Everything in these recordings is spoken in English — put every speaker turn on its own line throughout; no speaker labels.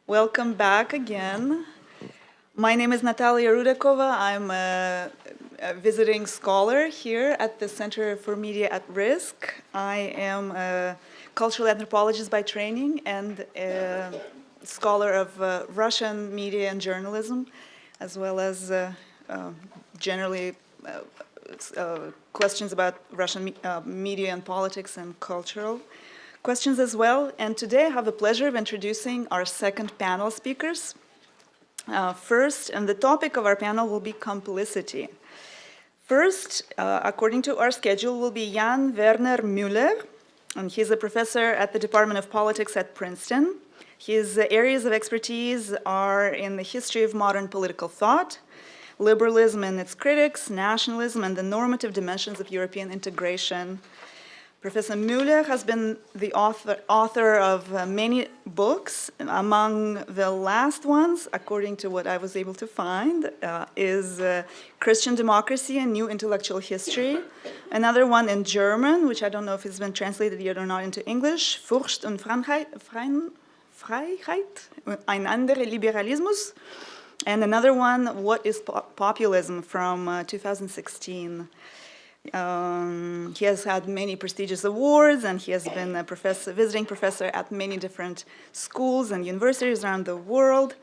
Welcome back again. My name is Natalia Rudakova. I'm a visiting scholar here at the Center for Media at Risk. I am a cultural anthropologist by training and a scholar of Russian media and journalism, as well as generally questions about Russian media and politics and cultural questions as well. And today I have the pleasure of introducing our second panel speakers. First, and the topic of our panel will be complicity. First, according to our schedule, will be Jan-Werner Meller, and he's a professor at the Department of Politics at Princeton. His areas of expertise are in the history of modern political thought, liberalism and its critics, nationalism, and the normative dimensions of European integration. Professor Meller has been the author of many books. Among the last ones, according to what I was able to find, is Christian Democracy and New Intellectual History. Another one in German, which I don't know if it's been translated yet or not into English, Furcht und Freiheit, ein anderer Liberalismus. And another one, What is Populism, from 2016. He has had many prestigious awards, and he has been a visiting professor at many different schools and universities around the world.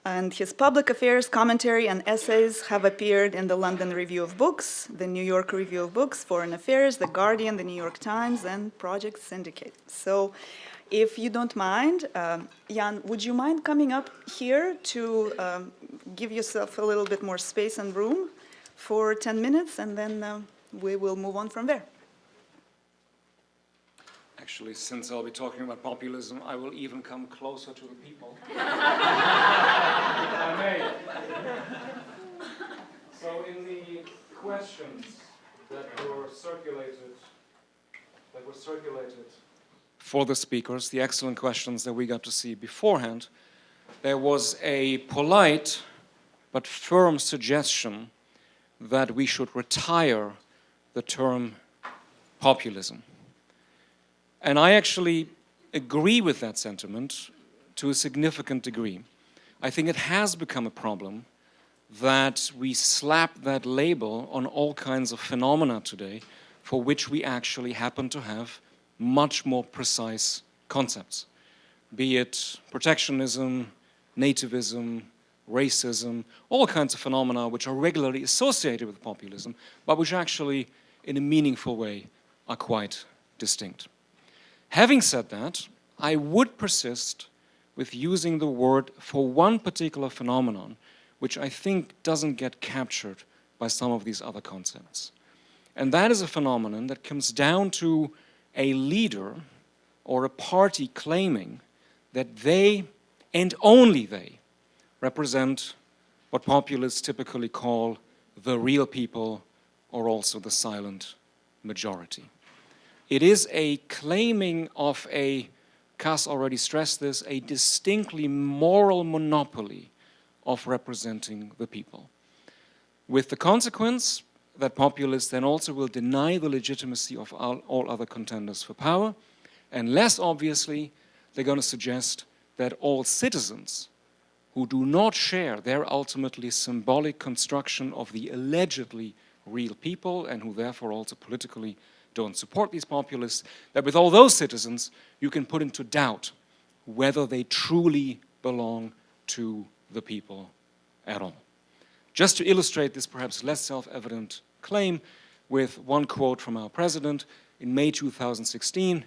And his public affairs commentary and essays have appeared in the London Review of Books, the New York Review of Books, Foreign Affairs, The Guardian, The New York Times, and Project Syndicate. So if you don't mind, Jan, would you mind coming up here to give yourself a little bit more space and room for 10 minutes, and then we will move on from there.
Actually, since I'll be talking about populism, I will even come closer to the people. If I may. So in the questions that were circulated for the speakers, the excellent questions that we got to see beforehand, there was a polite but firm suggestion that we should retire the term populism. And I actually agree with that sentiment to a significant degree. I think it has become a problem that we slap that label on all kinds of phenomena today for which we actually happen to have much more precise concepts, be it protectionism, nativism, racism, all kinds of phenomena which are regularly associated with populism, but which actually, in a meaningful way, are quite distinct. Having said that, I would persist with using the word for one particular phenomenon, which I think doesn't get captured by some of these other concepts. And that is a phenomenon that comes down to a leader or a party claiming that they, and only they, represent what populists typically call the real people, or also the silent majority. It is a claiming of a, Cass already stressed this, a distinctly moral monopoly of representing the people. With the consequence that populists then also will deny the legitimacy of all other contenders for power, and less obviously, they're going to suggest that all citizens who do not share their ultimately symbolic construction of the allegedly real people, and who therefore also politically don't support these populists, that with all those citizens you can put into doubt whether they truly belong to the people at all. Just to illustrate this perhaps less self-evident claim with one quote from our president, in May 2016,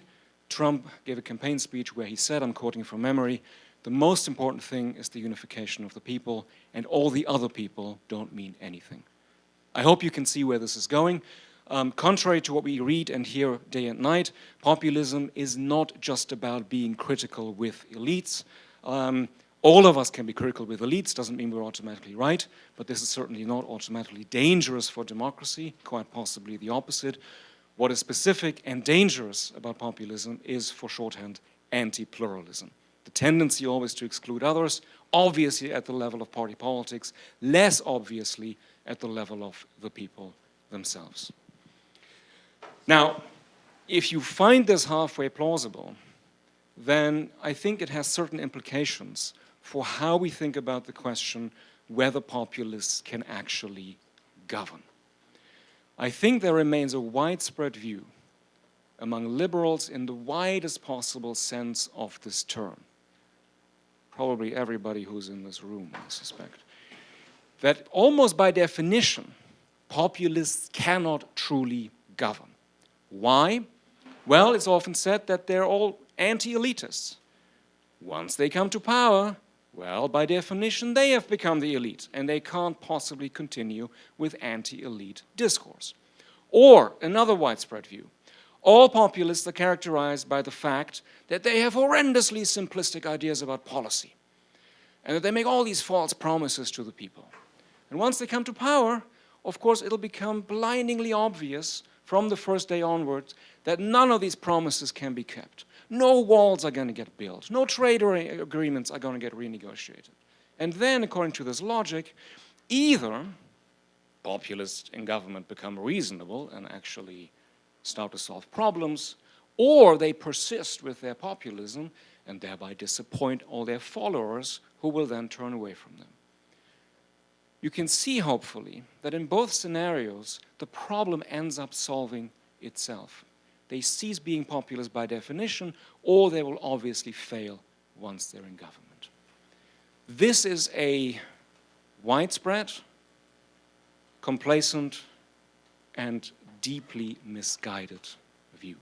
Trump gave a campaign speech where he said, I'm quoting from memory, "The most important thing is the unification of the people, and all the other people don't mean anything." I hope you can see where this is going. Contrary to what we read and hear day and night, populism is not just about being critical with elites. All of us can be critical with elites, doesn't mean we're automatically right, but this is certainly not automatically dangerous for democracy, quite possibly the opposite. What is specific and dangerous about populism is, for shorthand, anti-pluralism. The tendency always to exclude others, obviously at the level of party politics, less obviously at the level of the people themselves. Now, if you find this halfway plausible, then I think it has certain implications for how we think about the question whether populists can actually govern. I think there remains a widespread view among liberals in the widest possible sense of this term, probably everybody who's in this room, I suspect, that almost by definition, populists cannot truly govern. Why? Well, it's often said that they're all anti-elitists. Once they come to power, well, by definition, they have become the elite, and they can't possibly continue with anti-elite discourse. Or, another widespread view, all populists are characterized by the fact that they have horrendously simplistic ideas about policy, and that they make all these false promises to the people. And once they come to power, of course, it'll become blindingly obvious from the first day onwards that none of these promises can be kept. No walls are going to get built. No trade agreements are going to get renegotiated. And then, according to this logic, either populists in government become reasonable and actually start to solve problems, or they persist with their populism and thereby disappoint all their followers who will then turn away from them. You can see, hopefully, that in both scenarios, the problem ends up solving itself. They cease being populist by definition, or they will obviously fail once they're in government. This is a widespread, complacent, and deeply misguided view.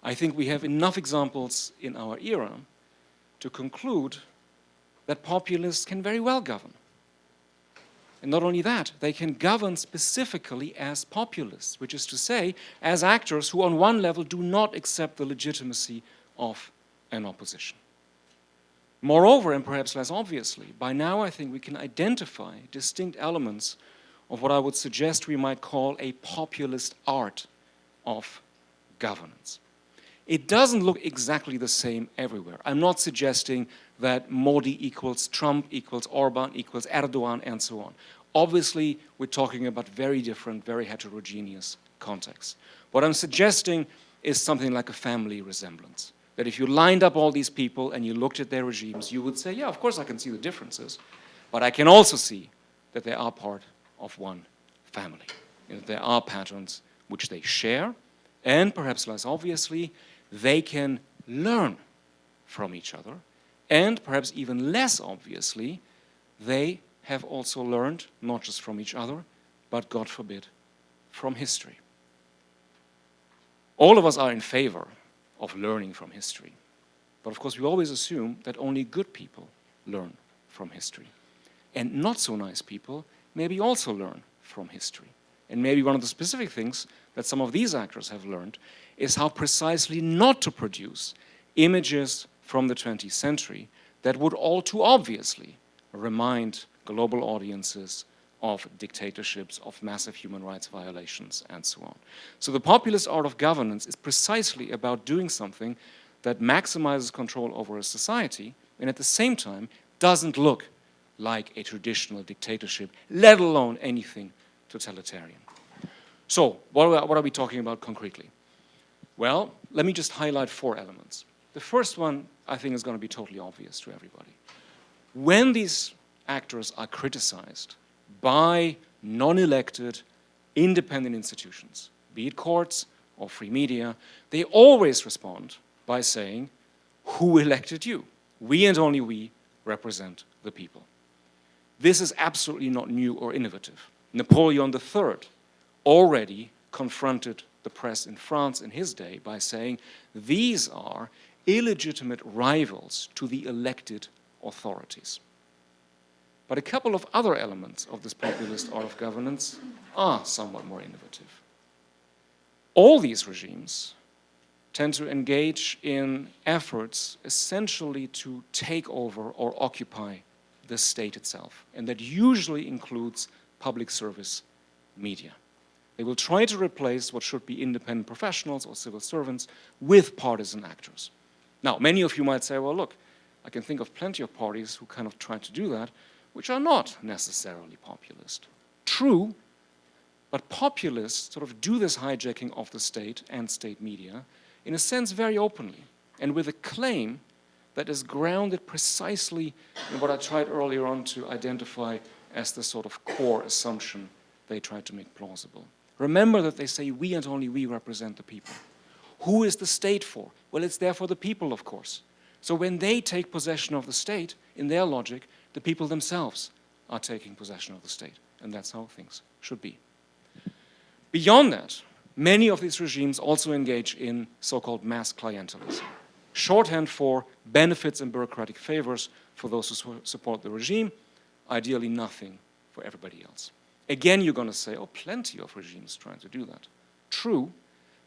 I think we have enough examples in our era to conclude that populists can very well govern. And not only that, they can govern specifically as populists, which is to say, as actors who on one level do not accept the legitimacy of an opposition. Moreover, and perhaps less obviously, by now I think we can identify distinct elements of what I would suggest we might call a populist art of governance. It doesn't look exactly the same everywhere. I'm not suggesting that Modi equals Trump equals Orban equals Erdogan and so on. Obviously, we're talking about very different, very heterogeneous contexts. What I'm suggesting is something like a family resemblance. That if you lined up all these people and you looked at their regimes, you would say, yeah, of course I can see the differences, but I can also see that they are part of one family. You know, there are patterns which they share, and perhaps less obviously, they can learn from each other, and perhaps even less obviously, they have also learned, not just from each other, but, God forbid, from history. All of us are in favor of learning from history, but of course we always assume that only good people learn from history. And not so nice people maybe also learn from history. And maybe one of the specific things that some of these actors have learned is how precisely not to produce images from the 20th century that would all too obviously remind global audiences of dictatorships, of massive human rights violations, and so on. So the populist art of governance is precisely about doing something that maximizes control over a society and at the same time doesn't look like a traditional dictatorship, let alone anything totalitarian. So, what are we talking about concretely? Well, let me just highlight 4 elements. The first one, I think, is going to be totally obvious to everybody. When these actors are criticized by non-elected, independent institutions, be it courts or free media, they always respond by saying, who elected you? We and only we represent the people. This is absolutely not new or innovative. Napoleon III already confronted the press in France in his day by saying, these are illegitimate rivals to the elected authorities. But a couple of other elements of this populist art of governance are somewhat more innovative. All these regimes tend to engage in efforts essentially to take over or occupy the state itself, and that usually includes public service media. They will try to replace what should be independent professionals or civil servants with partisan actors. Now, many of you might say, well, look, I can think of plenty of parties who kind of try to do that, which are not necessarily populist. True, but populists sort of do this hijacking of the state and state media in a sense very openly, and with a claim that is grounded precisely in what I tried earlier on to identify as the sort of core assumption they tried to make plausible. Remember that they say we and only we represent the people. Who is the state for? Well, it's there for the people, of course. So when they take possession of the state, in their logic, the people themselves are taking possession of the state. And that's how things should be. Beyond that, many of these regimes also engage in so-called mass clientelism. Shorthand for benefits and bureaucratic favors for those who support the regime, ideally nothing for everybody else. Again, you're going to say, oh, plenty of regimes trying to do that. True,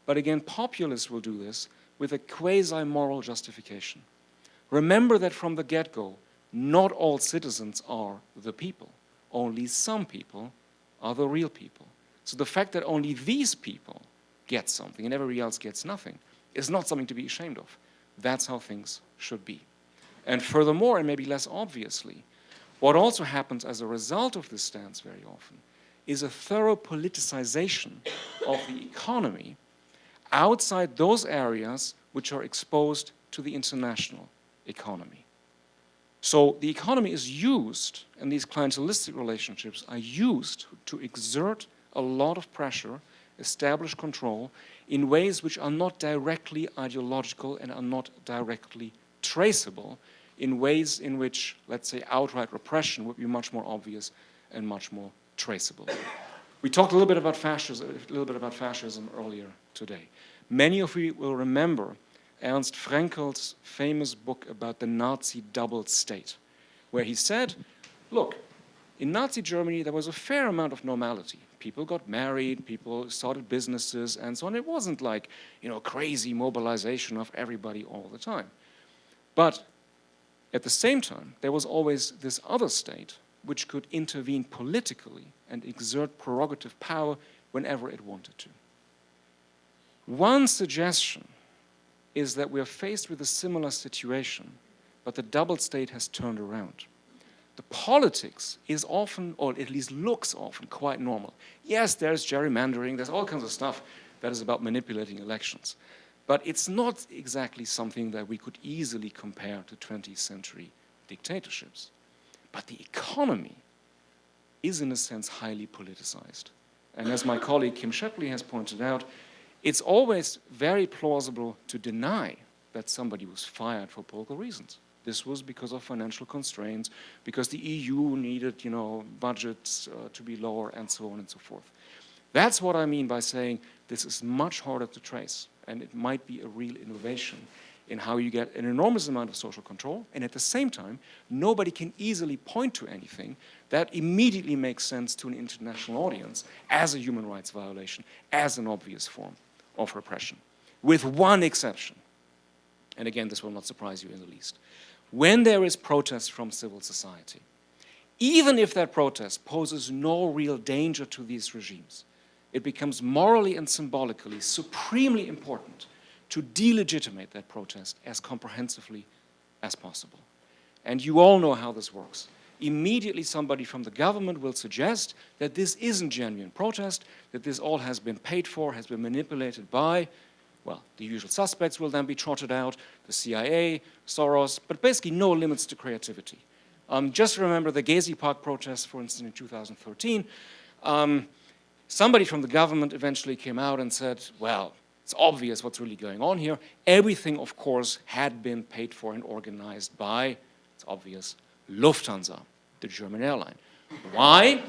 but again, populists will do this with a quasi-moral justification. Remember that from the get-go, not all citizens are the people. Only some people are the real people. So the fact that only these people get something and everybody else gets nothing is not something to be ashamed of. That's how things should be. And furthermore, and maybe less obviously, what also happens as a result of this stance very often is a thorough politicization of the economy outside those areas which are exposed to the international economy. So the economy is used, and these clientelistic relationships are used to exert a lot of pressure, establish control in ways which are not directly ideological and are not directly traceable, in ways in which, let's say, outright repression would be much more obvious and much more traceable. We talked a little bit about fascism earlier today. Many of you will remember Ernst Frankel's famous book about the Nazi double state, where he said, look, in Nazi Germany there was a fair amount of normality. People got married, people started businesses, and so on. It wasn't like, crazy mobilization of everybody all the time. But at the same time, there was always this other state which could intervene politically and exert prerogative power whenever it wanted to. One suggestion is that we are faced with a similar situation, but the double state has turned around. The politics is often, or at least looks often, quite normal. Yes, there's gerrymandering, there's all kinds of stuff that is about manipulating elections. But it's not exactly something that we could easily compare to 20th century dictatorships. But the economy is, in a sense, highly politicized. And as my colleague Kim Shepley has pointed out, it's always very plausible to deny that somebody was fired for political reasons. This was because of financial constraints, because the EU needed, budgets to be lower, and so on and so forth. That's what I mean by saying this is much harder to trace, and it might be a real innovation in how you get an enormous amount of social control, and at the same time, nobody can easily point to anything that immediately makes sense to an international audience as a human rights violation, as an obvious form of repression, with one exception. And again, this will not surprise you in the least. When there is protest from civil society, even if that protest poses no real danger to these regimes, it becomes morally and symbolically supremely important to delegitimate that protest as comprehensively as possible. And you all know how this works. Immediately somebody from the government will suggest that this isn't genuine protest, that this all has been paid for, has been manipulated by, well, the usual suspects will then be trotted out, the CIA, Soros, but basically no limits to creativity. Just remember the Gezi Park protests, for instance, in 2013. Somebody from the government eventually came out and said, well, it's obvious what's really going on here. Everything, of course, had been paid for and organized by, it's obvious, Lufthansa, the German airline. Why?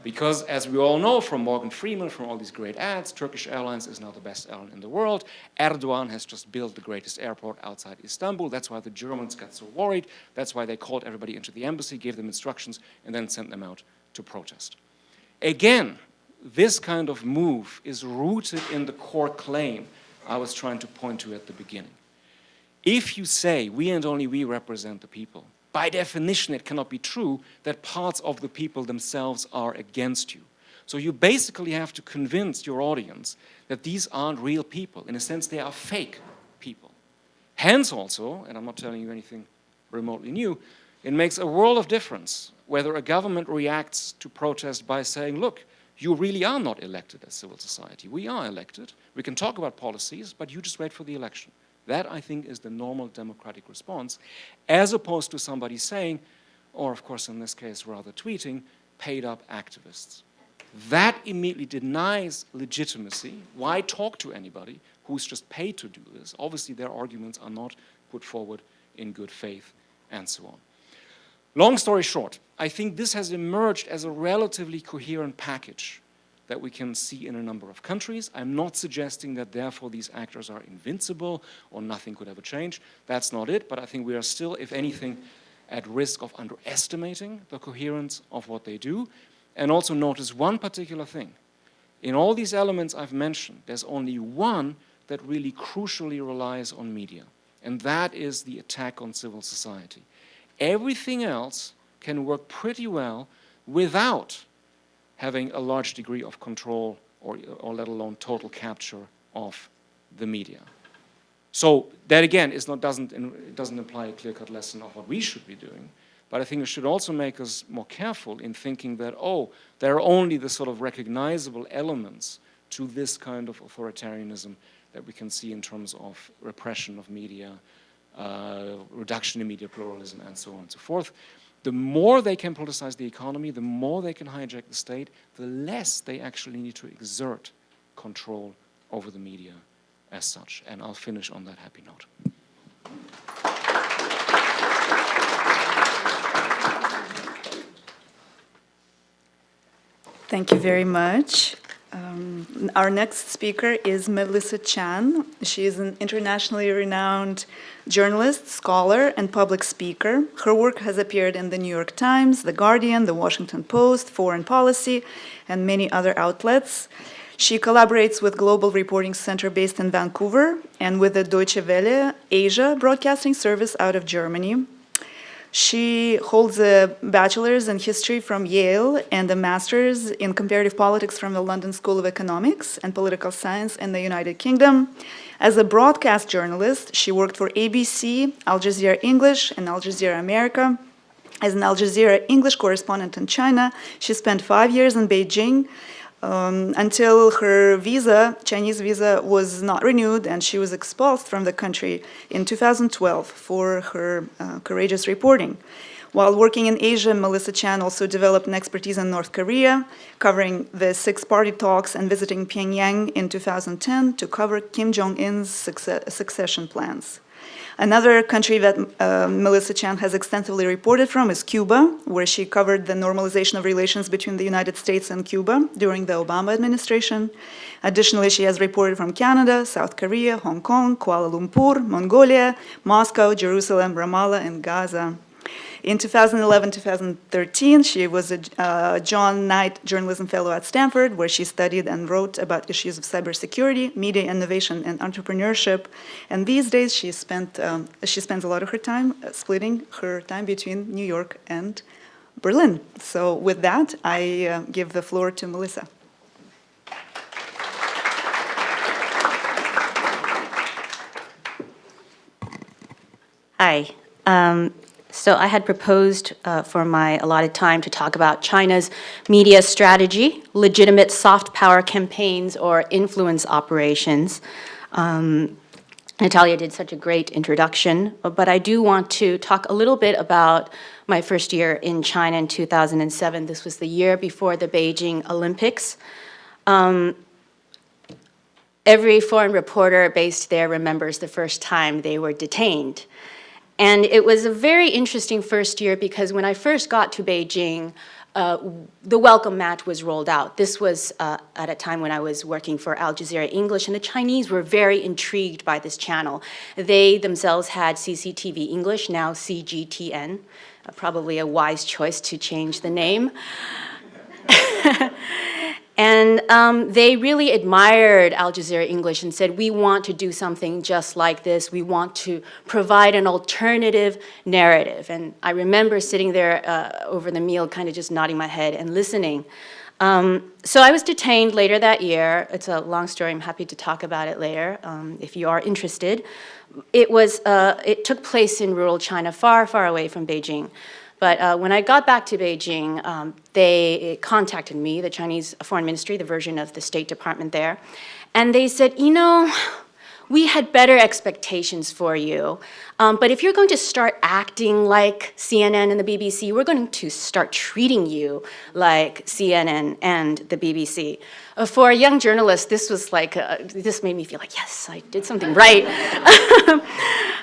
Because, as we all know from Morgan Freeman, from all these great ads, Turkish Airlines is now the best airline in the world. Erdogan has just built the greatest airport outside Istanbul. That's why the Germans got so worried. That's why they called everybody into the embassy, gave them instructions, and then sent them out to protest. Again, this kind of move is rooted in the core claim I was trying to point to at the beginning. If you say, we and only we represent the people, by definition, it cannot be true that parts of the people themselves are against you. So you basically have to convince your audience that these aren't real people. In a sense, they are fake people. Hence also, and I'm not telling you anything remotely new, it makes a world of difference whether a government reacts to protest by saying, look, you really are not elected as civil society. We are elected. We can talk about policies, but you just wait for the election. That, I think, is the normal democratic response, as opposed to somebody saying, or of course in this case rather tweeting, paid up activists. That immediately denies legitimacy. Why talk to anybody who's just paid to do this? Obviously their arguments are not put forward in good faith and so on. Long story short, I think this has emerged as a relatively coherent package that we can see in a number of countries. I'm not suggesting that therefore these actors are invincible or nothing could ever change. That's not it, but I think we are still, if anything, at risk of underestimating the coherence of what they do. And also notice one particular thing. In all these elements I've mentioned, there's only one that really crucially relies on media, and that is the attack on civil society. Everything else can work pretty well without having a large degree of control or let alone total capture of the media. So that again doesn't imply a clear-cut lesson of what we should be doing, but I think it should also make us more careful in thinking that, oh, there are only the sort of recognizable elements to this kind of authoritarianism that we can see in terms of repression of media, reduction in media pluralism, and so on and so forth. The more they can politicize the economy, the more they can hijack the state, the less they actually need to exert control over the media as such. And I'll finish on that happy note.
Thank you very much. Our next speaker is Melissa Chan. She is an internationally renowned journalist, scholar, and public speaker. Her work has appeared in the New York Times, The Guardian, The Washington Post, Foreign Policy, and many other outlets. She collaborates with Global Reporting Center based in Vancouver and with the Deutsche Welle Asia broadcasting service out of Germany. She holds a bachelor's in history from Yale and a master's in comparative politics from the London School of Economics and Political Science in the United Kingdom. As a broadcast journalist, she worked for ABC, Al Jazeera English, and Al Jazeera America. As an Al Jazeera English correspondent in China, she spent 5 years in Beijing until her visa, Chinese visa, was not renewed and she was expelled from the country in 2012 for her courageous reporting. While working in Asia, Melissa Chan also developed an expertise in North Korea, covering the six-party talks and visiting Pyongyang in 2010 to cover Kim Jong-un's succession plans. Another country that Melissa Chan has extensively reported from is Cuba, where she covered the normalization of relations between the United States and Cuba during the Obama administration. Additionally, she has reported from Canada, South Korea, Hong Kong, Kuala Lumpur, Mongolia, Moscow, Jerusalem, Ramallah, and Gaza. In 2011-2013, she was a John Knight Journalism Fellow at Stanford, where she studied and wrote about issues of cybersecurity, media innovation, and entrepreneurship. And these days, she spends a lot of her time splitting her time between New York and Berlin. So with that, I give the floor to Melissa.
Hi. So I had proposed for my allotted time to talk about China's media strategy, legitimate soft power campaigns, or influence operations. Natalia did such a great introduction, but I do want to talk a little bit about my first year in China in 2007. This was the year before the Beijing Olympics. Every foreign reporter based there remembers the first time they were detained. And it was a very interesting first year because when I first got to Beijing, the welcome mat was rolled out. This was at a time when I was working for Al Jazeera English, and the Chinese were very intrigued by this channel. They themselves had CCTV English, now CGTN, probably a wise choice to change the name. And they really admired Al Jazeera English and said, we want to do something just like this. We want to provide an alternative narrative. And I remember sitting there over the meal, kind of just nodding my head and listening. So I was detained later that year. It's a long story. I'm happy to talk about it later if you are interested. It took place in rural China, far, far away from Beijing. But when I got back to Beijing, they contacted me, the Chinese Foreign Ministry, the version of the State Department there, and they said, you know, we had better expectations for you. But if you're going to start acting like CNN and the BBC, we're going to start treating you like CNN and the BBC. For a young journalist, this was like, this made me feel like, yes, I did something right.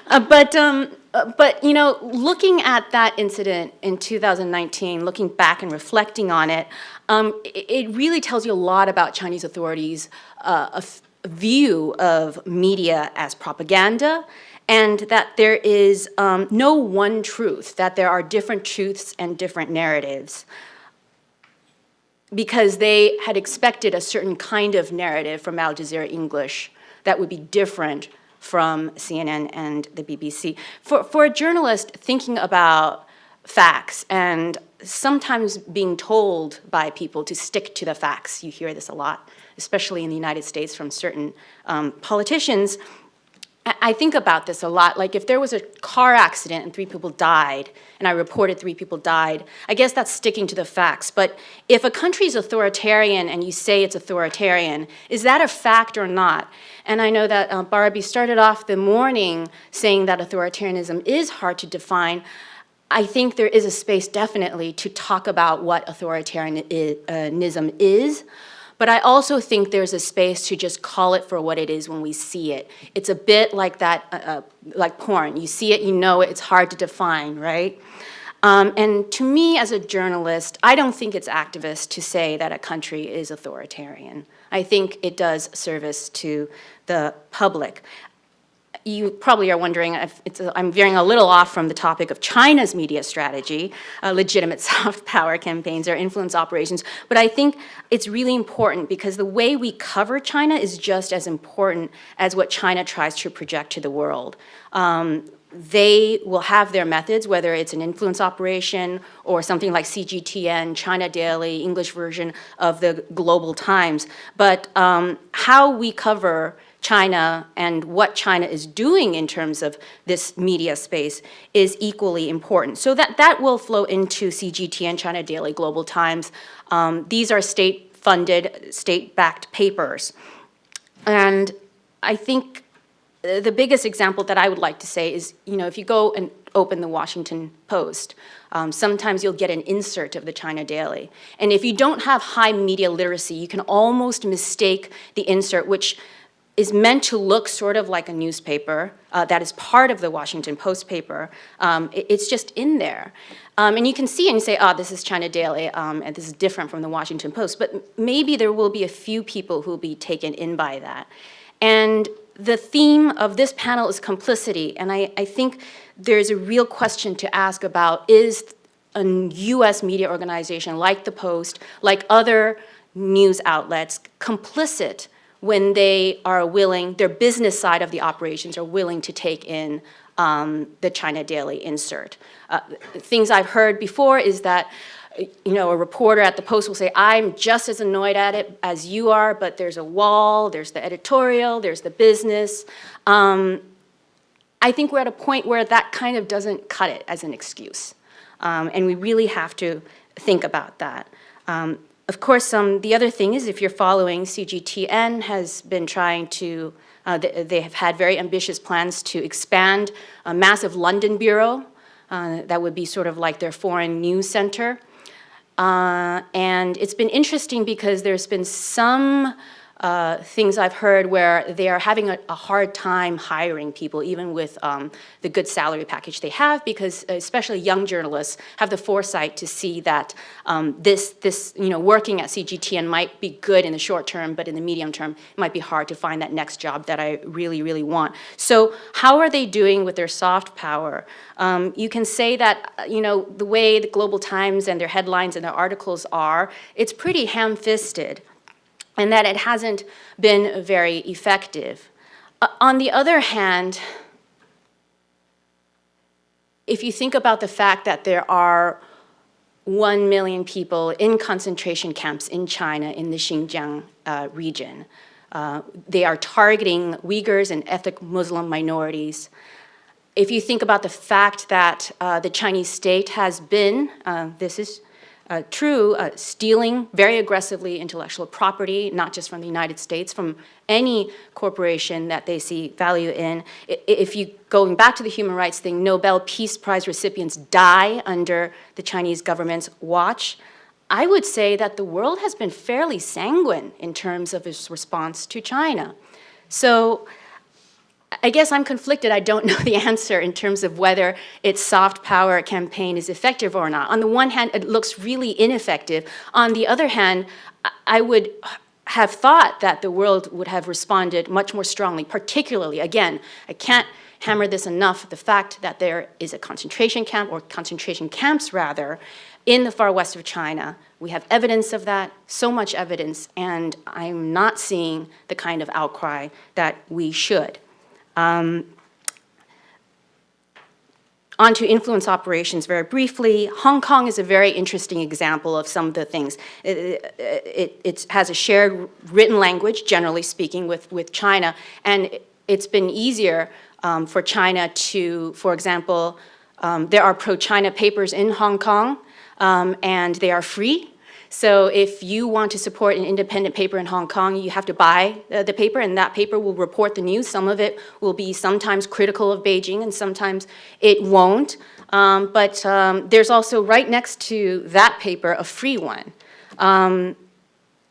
But you know, looking at that incident in 2019, looking back and reflecting on it, it really tells you a lot about Chinese authorities' view of media as propaganda, and that there is no one truth, that there are different truths and different narratives, because they had expected a certain kind of narrative from Al Jazeera English that would be different from CNN and the BBC. For a journalist thinking about facts and sometimes being told by people to stick to the facts, you hear this a lot, especially in the United States from certain politicians, I think about this a lot. Like if there was a car accident and 3 people died, and I reported 3 people died, I guess that's sticking to the facts. But if a country is authoritarian and you say it's authoritarian, is that a fact or not? And I know that Barabi started off the morning saying that authoritarianism is hard to define. I think there is a space definitely to talk about what authoritarianism is. But I also think there's a space to just call it for what it is when we see it. It's a bit like that, like porn. You see it, you know it, it's hard to define, right? And to me, as a journalist, I don't think it's activist to say that a country is authoritarian. I think it does service to the public. You probably are wondering if I'm veering a little off from the topic of China's media strategy, legitimate soft power campaigns or influence operations, but I think it's really important because the way we cover China is just as important as what China tries to project to the world. They will have their methods, whether it's an influence operation or something like CGTN, China Daily, English version of the Global Times, but how we cover China and what China is doing in terms of this media space is equally important. So that will flow into CGTN, China Daily, Global Times. These are state-funded, state-backed papers. And I think the biggest example that I would like to say is, you know, if you go and open the Washington Post, sometimes you'll get an insert of the China Daily. And if you don't have high media literacy, you can almost mistake the insert, which is meant to look sort of like a newspaper that is part of the Washington Post paper. It's just in there. And you can see and you say, oh, this is China Daily, and this is different from the Washington Post. But maybe there will be a few people who will be taken in by that. And the theme of this panel is complicity. And I think there's a real question to ask about, is a US media organization like the Post, like other news outlets, complicit when they are willing, their business side of the operations are willing to take in the China Daily insert. Things I've heard before is that, you know, a reporter at the Post will say, I'm just as annoyed at it as you are, but there's a wall, there's the editorial, there's the business. I think we're at a point where that kind of doesn't cut it as an excuse. And we really have to think about that. Of course, the other thing is, if you're following, CGTN has been trying to, they have had very ambitious plans to expand a massive London bureau. That would be sort of like their foreign news center. And it's been interesting because there's been some things I've heard where they are having a hard time hiring people, even with the good salary package they have, because especially young journalists have the foresight to see that this you know, working at CGTN might be good in the short term, but in the medium term, it might be hard to find that next job that I really, really want. So how are they doing with their soft power? You can say that, you know, the way the Global Times and their headlines and their articles are, it's pretty ham-fisted, and that it hasn't been very effective. On the other hand, if you think about the fact that there are 1 million people in concentration camps in China, in the Xinjiang region, they are targeting Uyghurs and ethnic Muslim minorities. If you think about the fact that the Chinese state has been, this is true, stealing very aggressively intellectual property, not just from the United States, from any corporation that they see value in. If you, going back to the human rights thing, Nobel Peace Prize recipients die under the Chinese government's watch. I would say that the world has been fairly sanguine in terms of its response to China. So I guess I'm conflicted. I don't know the answer in terms of whether its soft power campaign is effective or not. On the one hand, it looks really ineffective. On the other hand, I would have thought that the world would have responded much more strongly, particularly, again, I can't hammer this enough, the fact that there is a concentration camp, or concentration camps rather, in the far west of China. We have evidence of that, so much evidence, and I'm not seeing the kind of outcry that we should. On to influence operations very briefly. Hong Kong is a very interesting example of some of the things. It has a shared written language, generally speaking, with China, and it's been easier for China to, for example, there are pro-China papers in Hong Kong, and they are free. So if you want to support an independent paper in Hong Kong, you have to buy the paper, and that paper will report the news. Some of it will be sometimes critical of Beijing, and sometimes it won't. But there's also right next to that paper a free one.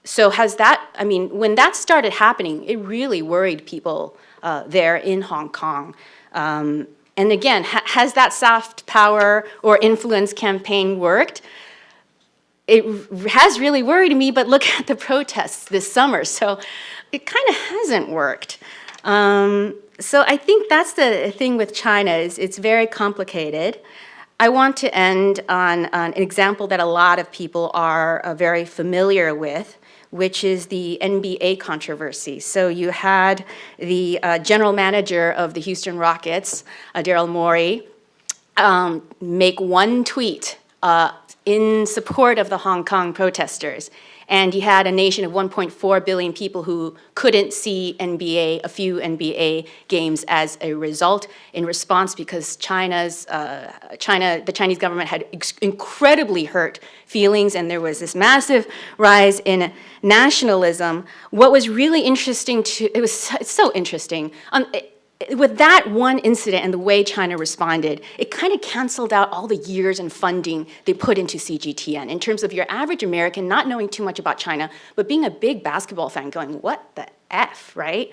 So has that, I mean, when that started happening, it really worried people there in Hong Kong. And again, has that soft power or influence campaign worked? It has really worried me, but look at the protests this summer. So it kind of hasn't worked. So I think that's the thing with China, is it's very complicated. I want to end on an example that a lot of people are very familiar with, which is the NBA controversy. So you had the general manager of the Houston Rockets, Daryl Morey, make one tweet in support of the Hong Kong protesters. And you had a nation of 1.4 billion people who couldn't see a few NBA games as a result, in response, because the Chinese government had incredibly hurt feelings, and there was this massive rise in nationalism. What was really interesting it's so interesting. With that one incident and the way China responded, it kind of canceled out all the years and funding they put into CGTN in terms of your average American not knowing too much about China, but being a big basketball fan going, what the F, right?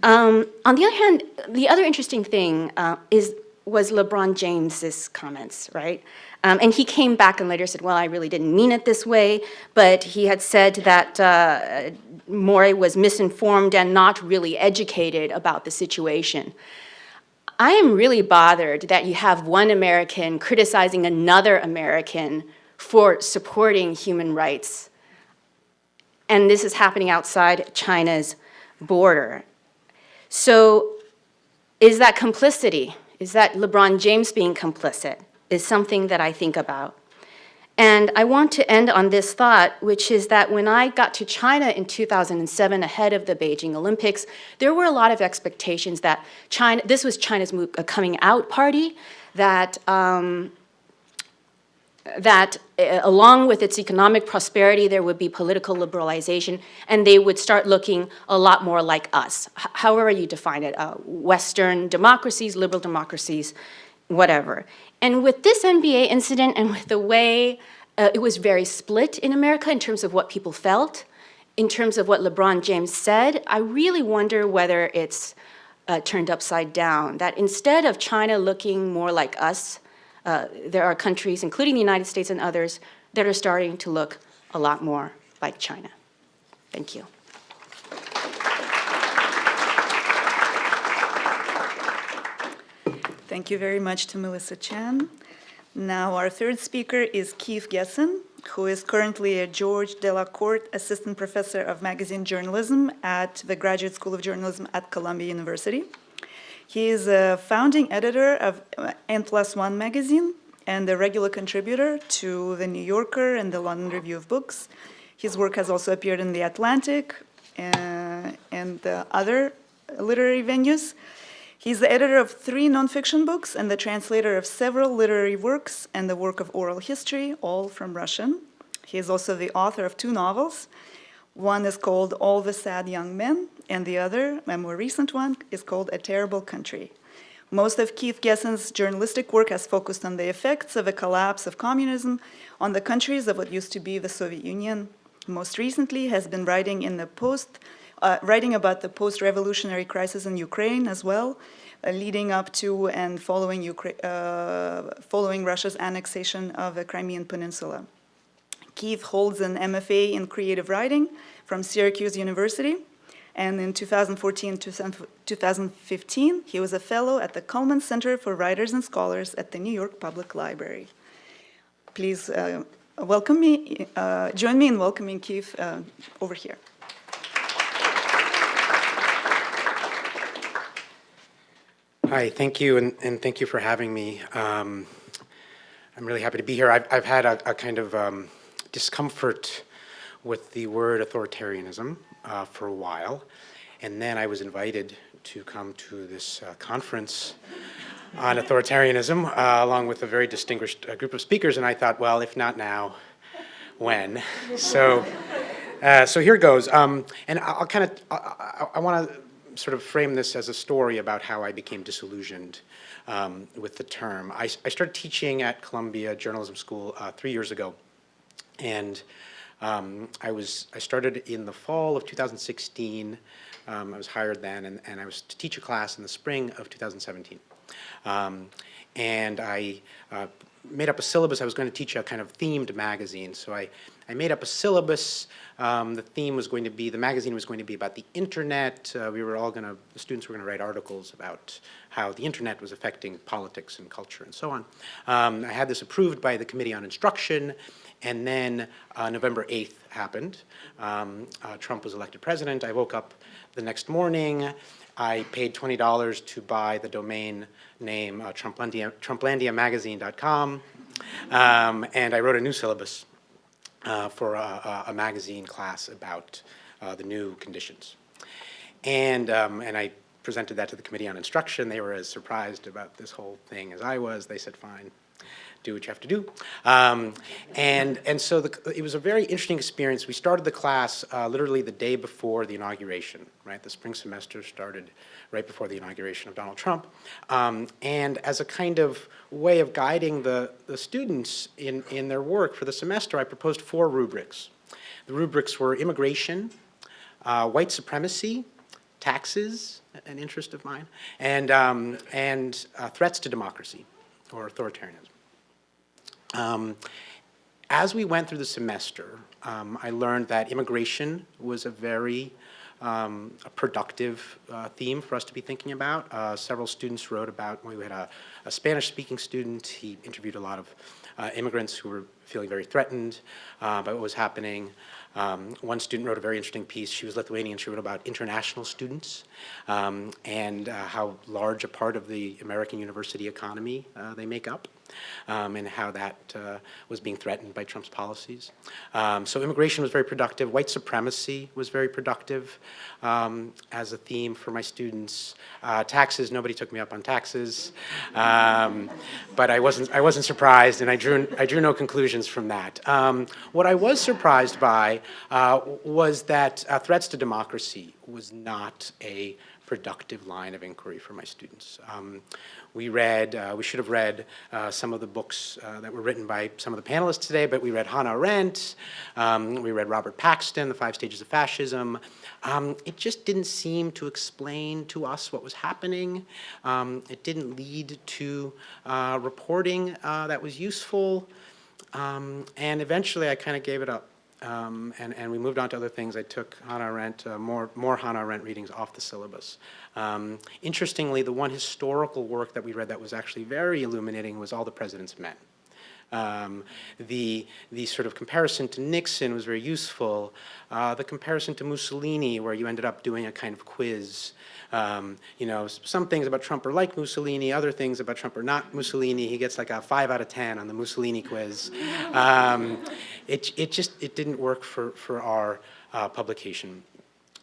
On the other hand, the other interesting thing was LeBron James's comments, right? And he came back and later said, well, I really didn't mean it this way, but he had said that Morey was misinformed and not really educated about the situation. I am really bothered that you have one American criticizing another American for supporting human rights, and this is happening outside China's border. So is that complicity? Is that LeBron James being complicit? Is something that I think about. And I want to end on this thought, which is that when I got to China in 2007, ahead of the Beijing Olympics, there were a lot of expectations that this was China's coming out party, that along with its economic prosperity, there would be political liberalization, and they would start looking a lot more like us, however you define it, Western democracies, liberal democracies, whatever. And with this NBA incident and with the way it was very split in America in terms of what people felt, in terms of what LeBron James said, I really wonder whether it's turned upside down, that instead of China looking more like us, there are countries, including the United States and others, that are starting to look a lot more like China. Thank you.
Thank you very much to Melissa Chan. Now our third speaker is Keith Gessen, who is currently a George Delacorte Assistant Professor of Magazine Journalism at the Graduate School of Journalism at Columbia University. He is a founding editor of N+1 magazine and a regular contributor to The New Yorker and the London Review of Books. His work has also appeared in The Atlantic and other literary venues. He's the editor of 3 nonfiction books and the translator of several literary works and the work of oral history, all from Russian. He is also the author of 2 novels. One is called All the Sad Young Men, and the other, a more recent one, is called A Terrible Country. Most of Keith Gessen's journalistic work has focused on the effects of a collapse of communism on the countries of what used to be the Soviet Union. Most recently has been writing about the post-revolutionary crisis in Ukraine as well, leading up to and following Russia's annexation of the Crimean Peninsula. Keith holds an MFA in creative writing from Syracuse University, and in 2014-2015, he was a fellow at the Cullman Center for Writers and Scholars at the New York Public Library. Please join me in welcoming Keith over here.
Hi, thank you, and thank you for having me. I'm really happy to be here. I've had a kind of discomfort with the word authoritarianism for a while, and then I was invited to come to this conference on authoritarianism along with a very distinguished group of speakers, and I thought, well, if not now, when? So here goes, and I want to sort of frame this as a story about how I became disillusioned with the term. I started teaching at Columbia Journalism School 3 years ago, and I started in the fall of 2016. I was hired then, and I was to teach a class in the spring of 2017. And I made up a syllabus. I was going to teach a kind of themed magazine, so I made up a syllabus. The magazine was going to be about the internet. The students were going to write articles about how the internet was affecting politics and culture and so on. I had this approved by the Committee on Instruction, and then November 8th happened. Trump was elected president. I woke up the next morning. I paid $20 to buy the domain name TrumplandiaMagazine.com, and I wrote a new syllabus for a magazine class about the new conditions. And I presented that to the Committee on Instruction. They were as surprised about this whole thing as I was. They said, fine, do what you have to do. And so it was a very interesting experience. We started the class literally the day before the inauguration, right? The spring semester started right before the inauguration of Donald Trump. And as a kind of way of guiding the students in their work for the semester, I proposed 4 rubrics. The rubrics were immigration, white supremacy, taxes, an interest of mine, and threats to democracy or authoritarianism. As we went through the semester, I learned that immigration was a very productive theme for us to be thinking about. Several students wrote about, we had a Spanish-speaking student. He interviewed a lot of immigrants who were feeling very threatened by what was happening. One student wrote a very interesting piece. She was Lithuanian. She wrote about international students and how large a part of the American university economy they make up. And how that was being threatened by Trump's policies. So immigration was very productive. White supremacy was very productive as a theme for my students. Taxes, nobody took me up on taxes, but I wasn't surprised, and I drew no conclusions from that. What I was surprised by was that threats to democracy was not a productive line of inquiry for my students. We should have read some of the books that were written by some of the panelists today, but we read Hannah Arendt, we read Robert Paxton, The 5 Stages of Fascism. It just didn't seem to explain to us what was happening. It didn't lead to reporting that was useful, and eventually I kind of gave it up. And we moved on to other things. I took Hannah Arendt, more Hannah Arendt readings off the syllabus. Interestingly, the one historical work that we read that was actually very illuminating was All the President's Men. The sort of comparison to Nixon was very useful. The comparison to Mussolini, where you ended up doing a kind of quiz. Some things about Trump are like Mussolini, other things about Trump are not Mussolini. He gets like a 5 out of 10 on the Mussolini quiz. It didn't work for our publication.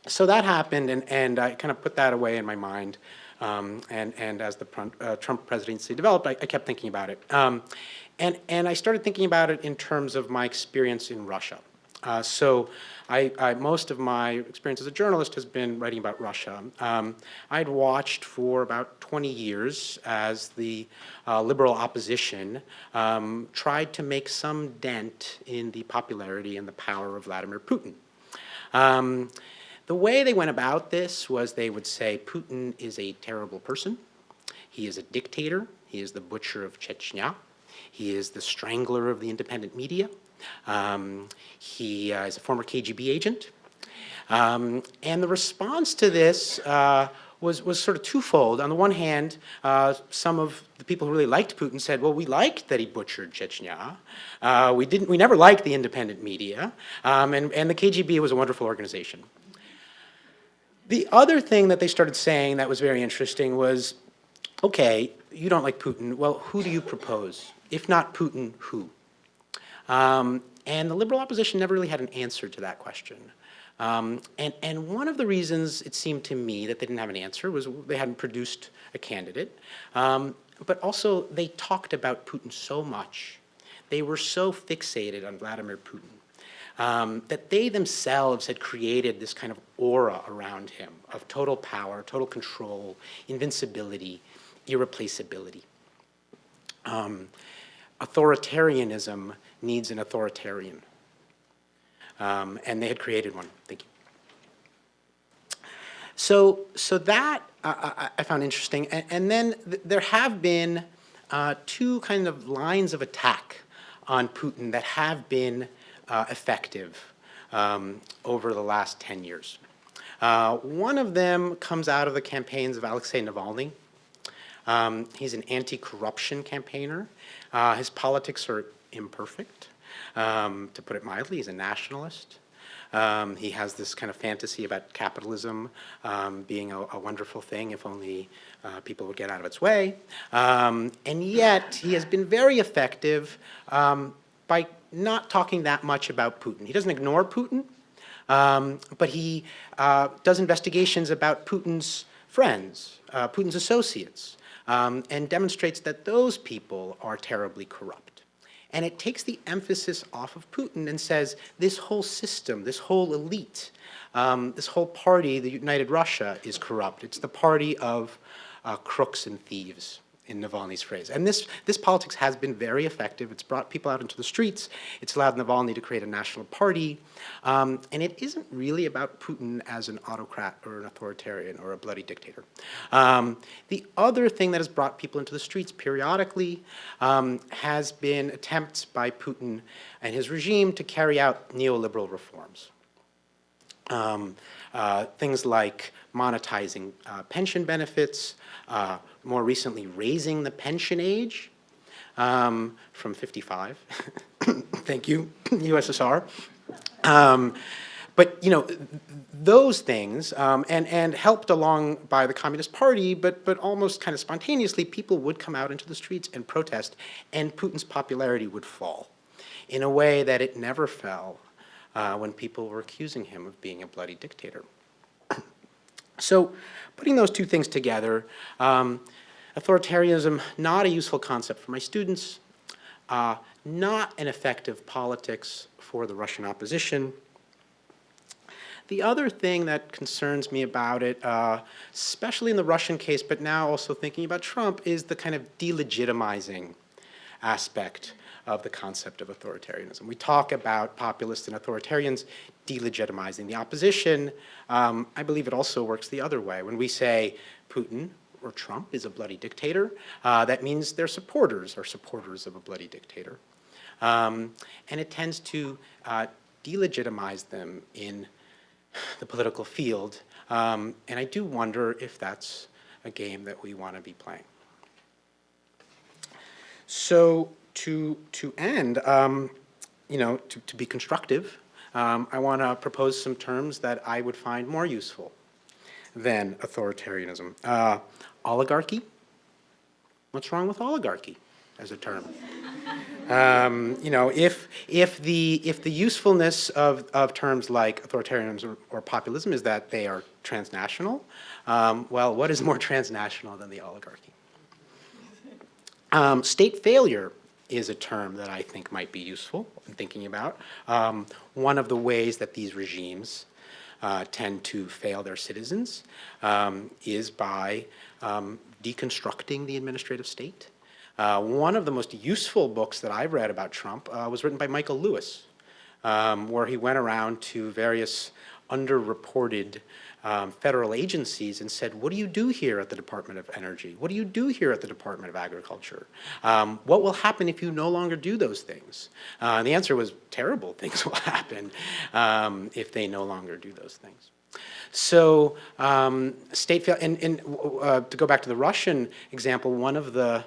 So that happened, and I kind of put that away in my mind And as the Trump presidency developed, I kept thinking about it. And I started thinking about it in terms of my experience in Russia. So most of my experience as a journalist has been writing about Russia. I'd watched for about 20 years as the liberal opposition tried to make some dent in the popularity and the power of Vladimir Putin. The way they went about this was they would say Putin is a terrible person. He is a dictator. He is the butcher of Chechnya. He is the strangler of the independent media. He is a former KGB agent. And the response to this was sort of twofold. On the one hand, some of the people who really liked Putin said, well, we liked that he butchered Chechnya. We never liked the independent media. And the KGB was a wonderful organization. The other thing that they started saying that was very interesting was, okay, you don't like Putin. Well, who do you propose? If not Putin, who? And the liberal opposition never really had an answer to that question. And one of the reasons it seemed to me that they didn't have an answer was they hadn't produced a candidate. But also they talked about Putin so much. They were so fixated on Vladimir Putin. That they themselves had created this kind of aura around him of total power, total control, invincibility, irreplaceability. Authoritarianism needs an authoritarian. And they had created one. Thank you. So that I found interesting. And then there have been two kind of lines of attack on Putin that have been effective over the last 10 years. One of them comes out of the campaigns of Alexei Navalny. He's an anti-corruption campaigner. His politics are imperfect, to put it mildly. He's a nationalist. He has this kind of fantasy about capitalism being a wonderful thing if only people would get out of its way. And yet, he has been very effective by not talking that much about Putin. He doesn't ignore Putin, but he does investigations about Putin's friends, Putin's associates, and demonstrates that those people are terribly corrupt. And it takes the emphasis off of Putin and says this whole system, this whole elite, this whole party, the United Russia, is corrupt. It's the party of crooks and thieves, in Navalny's phrase. And this politics has been very effective. It's brought people out into the streets. It's allowed Navalny to create a national party. And it isn't really about Putin as an autocrat or an authoritarian or a bloody dictator. The other thing that has brought people into the streets periodically has been attempts by Putin and his regime to carry out neoliberal reforms. Things like monetizing pension benefits, more recently raising the pension age from 55. Thank you, USSR. But you know, those things, and helped along by the Communist Party, but almost kind of spontaneously, people would come out into the streets and protest, and Putin's popularity would fall in a way that it never fell when people were accusing him of being a bloody dictator. So putting those two things together, authoritarianism, not a useful concept for my students, not an effective politics for the Russian opposition. The other thing that concerns me about it, especially in the Russian case, but now also thinking about Trump, is the kind of delegitimizing aspect of the concept of authoritarianism. We talk about populists and authoritarians delegitimizing the opposition. I believe it also works the other way. When we say Putin or Trump is a bloody dictator, that means their supporters are supporters of a bloody dictator. And it tends to delegitimize them in the political field. And I do wonder if that's a game that we want to be playing. So to end, you know, to be constructive, I want to propose some terms that I would find more useful than authoritarianism. Oligarchy. What's wrong with oligarchy? as a term. You know, if the usefulness of terms like authoritarianism or populism is that they are transnational, well, what is more transnational than the oligarchy? State failure is a term that I think might be useful in thinking about. One of the ways that these regimes tend to fail their citizens is by deconstructing the administrative state. One of the most useful books that I've read about Trump was written by Michael Lewis, where he went around to various underreported federal agencies and said, what do you do here at the Department of Energy? What do you do here at the Department of Agriculture? What will happen if you no longer do those things? And the answer was terrible things will happen if they no longer do those things. So state fail, and to go back to the Russian example, one of the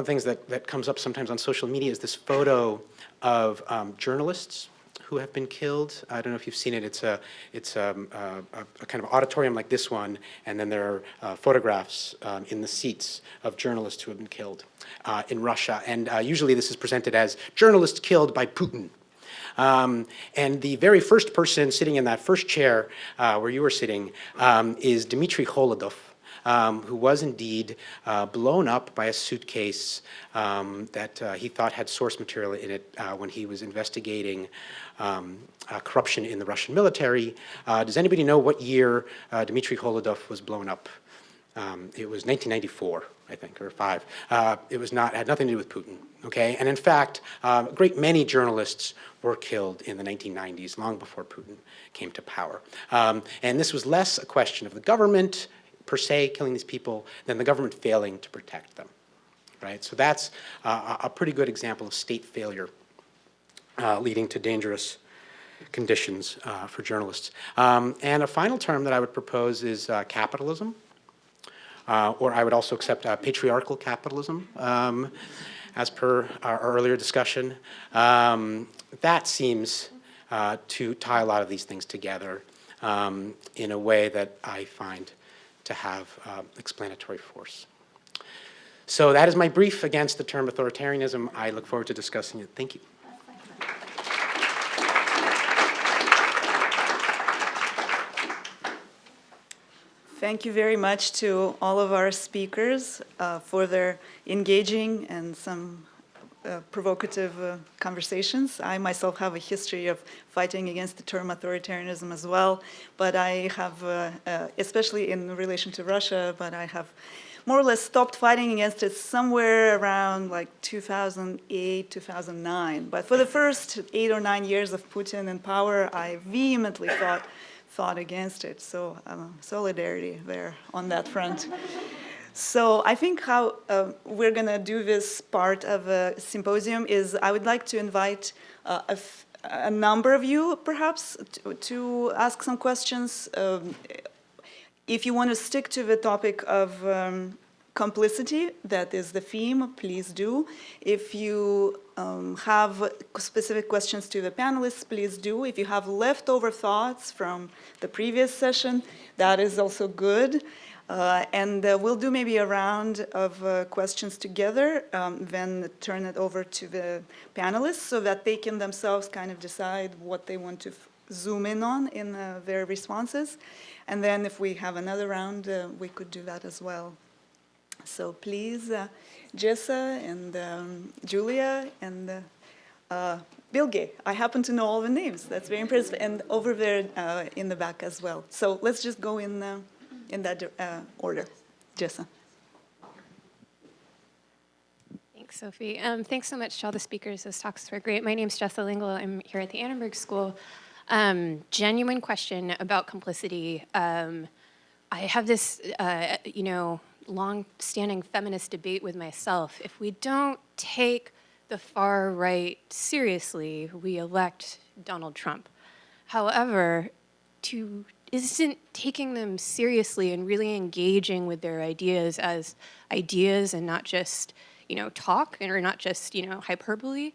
things that comes up sometimes on social media is this photo of journalists who have been killed. I don't know if you've seen it. It's a kind of auditorium like this one, and then there are photographs in the seats of journalists who have been killed in Russia. And usually this is presented as journalists killed by Putin. And the very first person sitting in that first chair where you were sitting is Dmitry Kholodov, who was indeed blown up by a suitcase that he thought had source material in it when he was investigating corruption in the Russian military. Does anybody know what year Dmitry Kholodov was blown up? It was 1994, I think, or 5. It was not, had nothing to do with Putin, okay? And in fact, a great many journalists were killed in the 1990s, long before Putin came to power. And this was less a question of the government per se killing these people than the government failing to protect them, right? So that's a pretty good example of state failure leading to dangerous conditions for journalists. And a final term that I would propose is capitalism, or I would also accept patriarchal capitalism, as per our earlier discussion. That seems to tie a lot of these things together in a way that I find to have explanatory force. So that is my brief against the term authoritarianism. I look forward to discussing it. Thank you.
Thank you very much to all of our speakers for their engaging and some provocative conversations. I myself have a history of fighting against the term authoritarianism as well, but I have, especially in relation to Russia, but I have more or less stopped fighting against it somewhere around like 2008, 2009. But for the first 8 or 9 years of Putin in power, I vehemently fought against it. So solidarity there on that front. So I think how we're going to do this part of a symposium is I would like to invite a number of you, perhaps, to ask some questions. If you want to stick to the topic of complicity, that is the theme, please do. If you have specific questions to the panelists, please do. If you have leftover thoughts from the previous session, that is also good. And we'll do maybe a round of questions together, then turn it over to the panelists so that they can themselves kind of decide what they want to zoom in on in their responses. And then if we have another round, we could do that as well. So please, Jessa and Julia and Bilge. I happen to know all the names. That's very impressive. And over there in the back as well. So let's just go in that order. Jessa.
Thanks, Sophie. Thanks so much to all the speakers. Those talks were great. My name's Jessa Lingle. I'm here at the Annenberg School. Genuine question about complicity. I have this, long-standing feminist debate with myself. If we don't take the far right seriously, we elect Donald Trump. However, isn't taking them seriously and really engaging with their ideas as ideas and not just, talk or not just, hyperbole,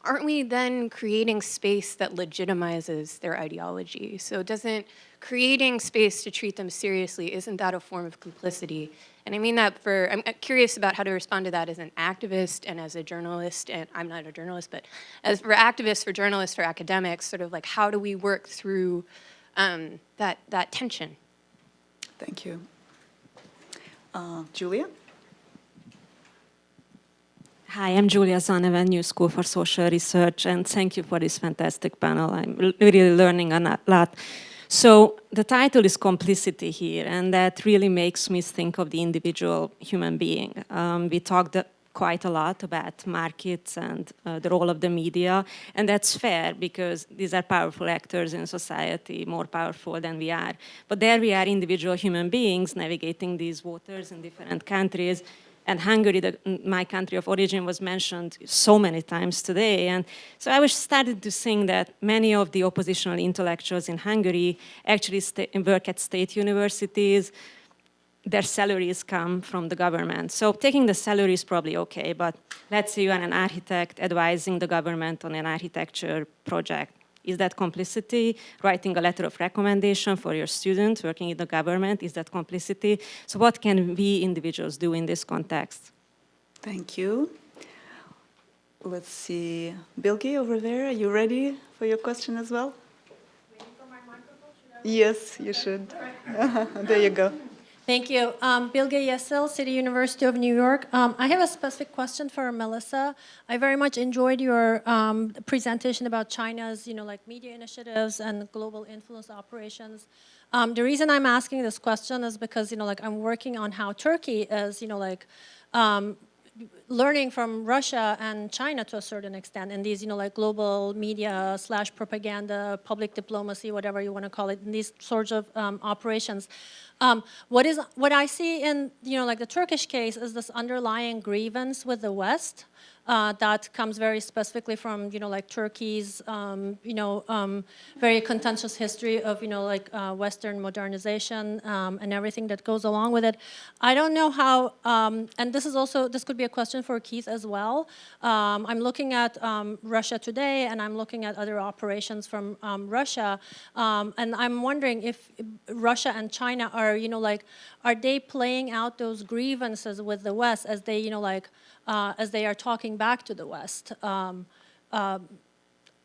aren't we then creating space that legitimizes their ideology? So doesn't creating space to treat them seriously, isn't that a form of complicity? And I mean that I'm curious about how to respond to that as an activist and as a journalist, and I'm not a journalist, but as for activists, for journalists, for academics, sort of like how do we work through that tension?
Thank you. Julia?
Hi, I'm Julia Zaneven, New School for Social Research, and thank you for this fantastic panel. I'm really learning a lot. So the title is Complicity here, and that really makes me think of the individual human being. We talked quite a lot about markets and the role of the media, and that's fair because these are powerful actors in society, more powerful than we are. But there we are, individual human beings navigating these waters in different countries. And Hungary, my country of origin, was mentioned so many times today. And so I was started to think that many of the oppositional intellectuals in Hungary actually work at state universities. Their salaries come from the government. So taking the salary is probably okay, but let's say you are an architect advising the government on an architecture project. Is that complicity? Writing a letter of recommendation for your student working in the government, is that complicity? So what can we individuals do in this context?
Thank you. Let's see. Bilgi over there, are you ready for your question as well?
Waiting for my microphone?
Yes, you should. There you go.
Thank you. Bilge Yesel, City University of New York. I have a specific question for Melissa. I very much enjoyed your presentation about China's, like media initiatives and global influence operations. The reason I'm asking this question is because, like I'm working on how Turkey is, learning from Russia and China to a certain extent in these, like global media / propaganda, public diplomacy, whatever you want to call it, in these sorts of operations. What I see in, like the Turkish case is this underlying grievance with the West that comes very specifically from, like Turkey's, very contentious history of, Western modernization and everything that goes along with it. I don't know how, and this could be a question for Keith as well. I'm looking at Russia today, and I'm looking at other operations from Russia, and I'm wondering if Russia and China are, are they playing out those grievances with the West as they, as they are talking back to the West?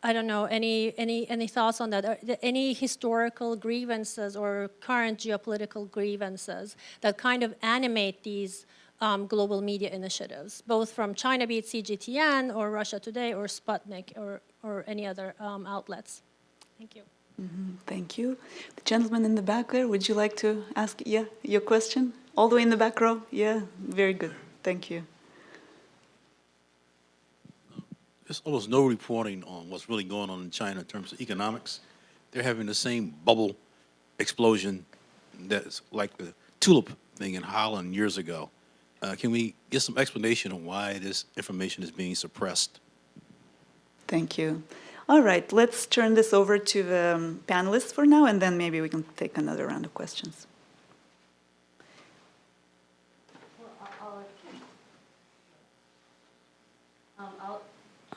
I don't know, any thoughts on that? Are there any historical grievances or current geopolitical grievances that kind of animate these global media initiatives, both from China, be it CGTN or Russia Today or Sputnik or any other outlets? Thank you.
Mm-hmm. Thank you. The gentleman in the back there, would you like to ask your question? All the way in the back row? Yeah, very good. Thank you.
There's almost no reporting on what's really going on in China in terms of economics. They're having the same bubble explosion that's like the tulip thing in Holland years ago. Can we get some explanation on why this information is being suppressed?
Thank you. All right, let's turn this over to the panelists for now, and then maybe we can take another round of questions.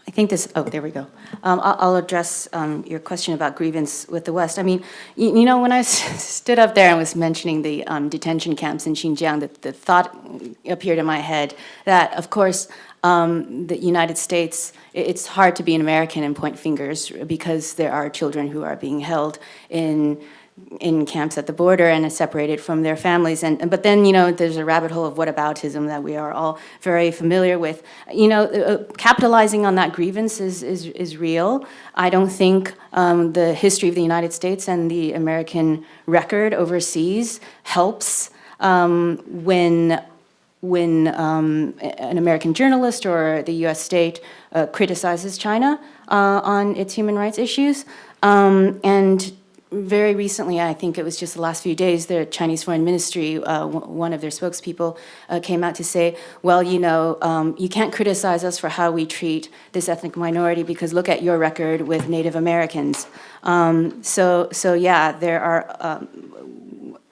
I think this, there we go. I'll address your question about grievance with the West. I mean, when I stood up there and was mentioning the detention camps in Xinjiang, the thought appeared in my head that, of course, the United States, it's hard to be an American and point fingers because there are children who are being held in camps at the border and are separated from their families. But then, there's a rabbit hole of whataboutism that we are all very familiar with. Capitalizing on that grievance is real. I don't think the history of the United States and the American record overseas helps when an American journalist or the U.S. state criticizes China on its human rights issues. And very recently, I think it was just the last few days, the Chinese Foreign Ministry, one of their spokespeople came out to say, well, you can't criticize us for how we treat this ethnic minority because look at your record with Native Americans. So yeah, there are,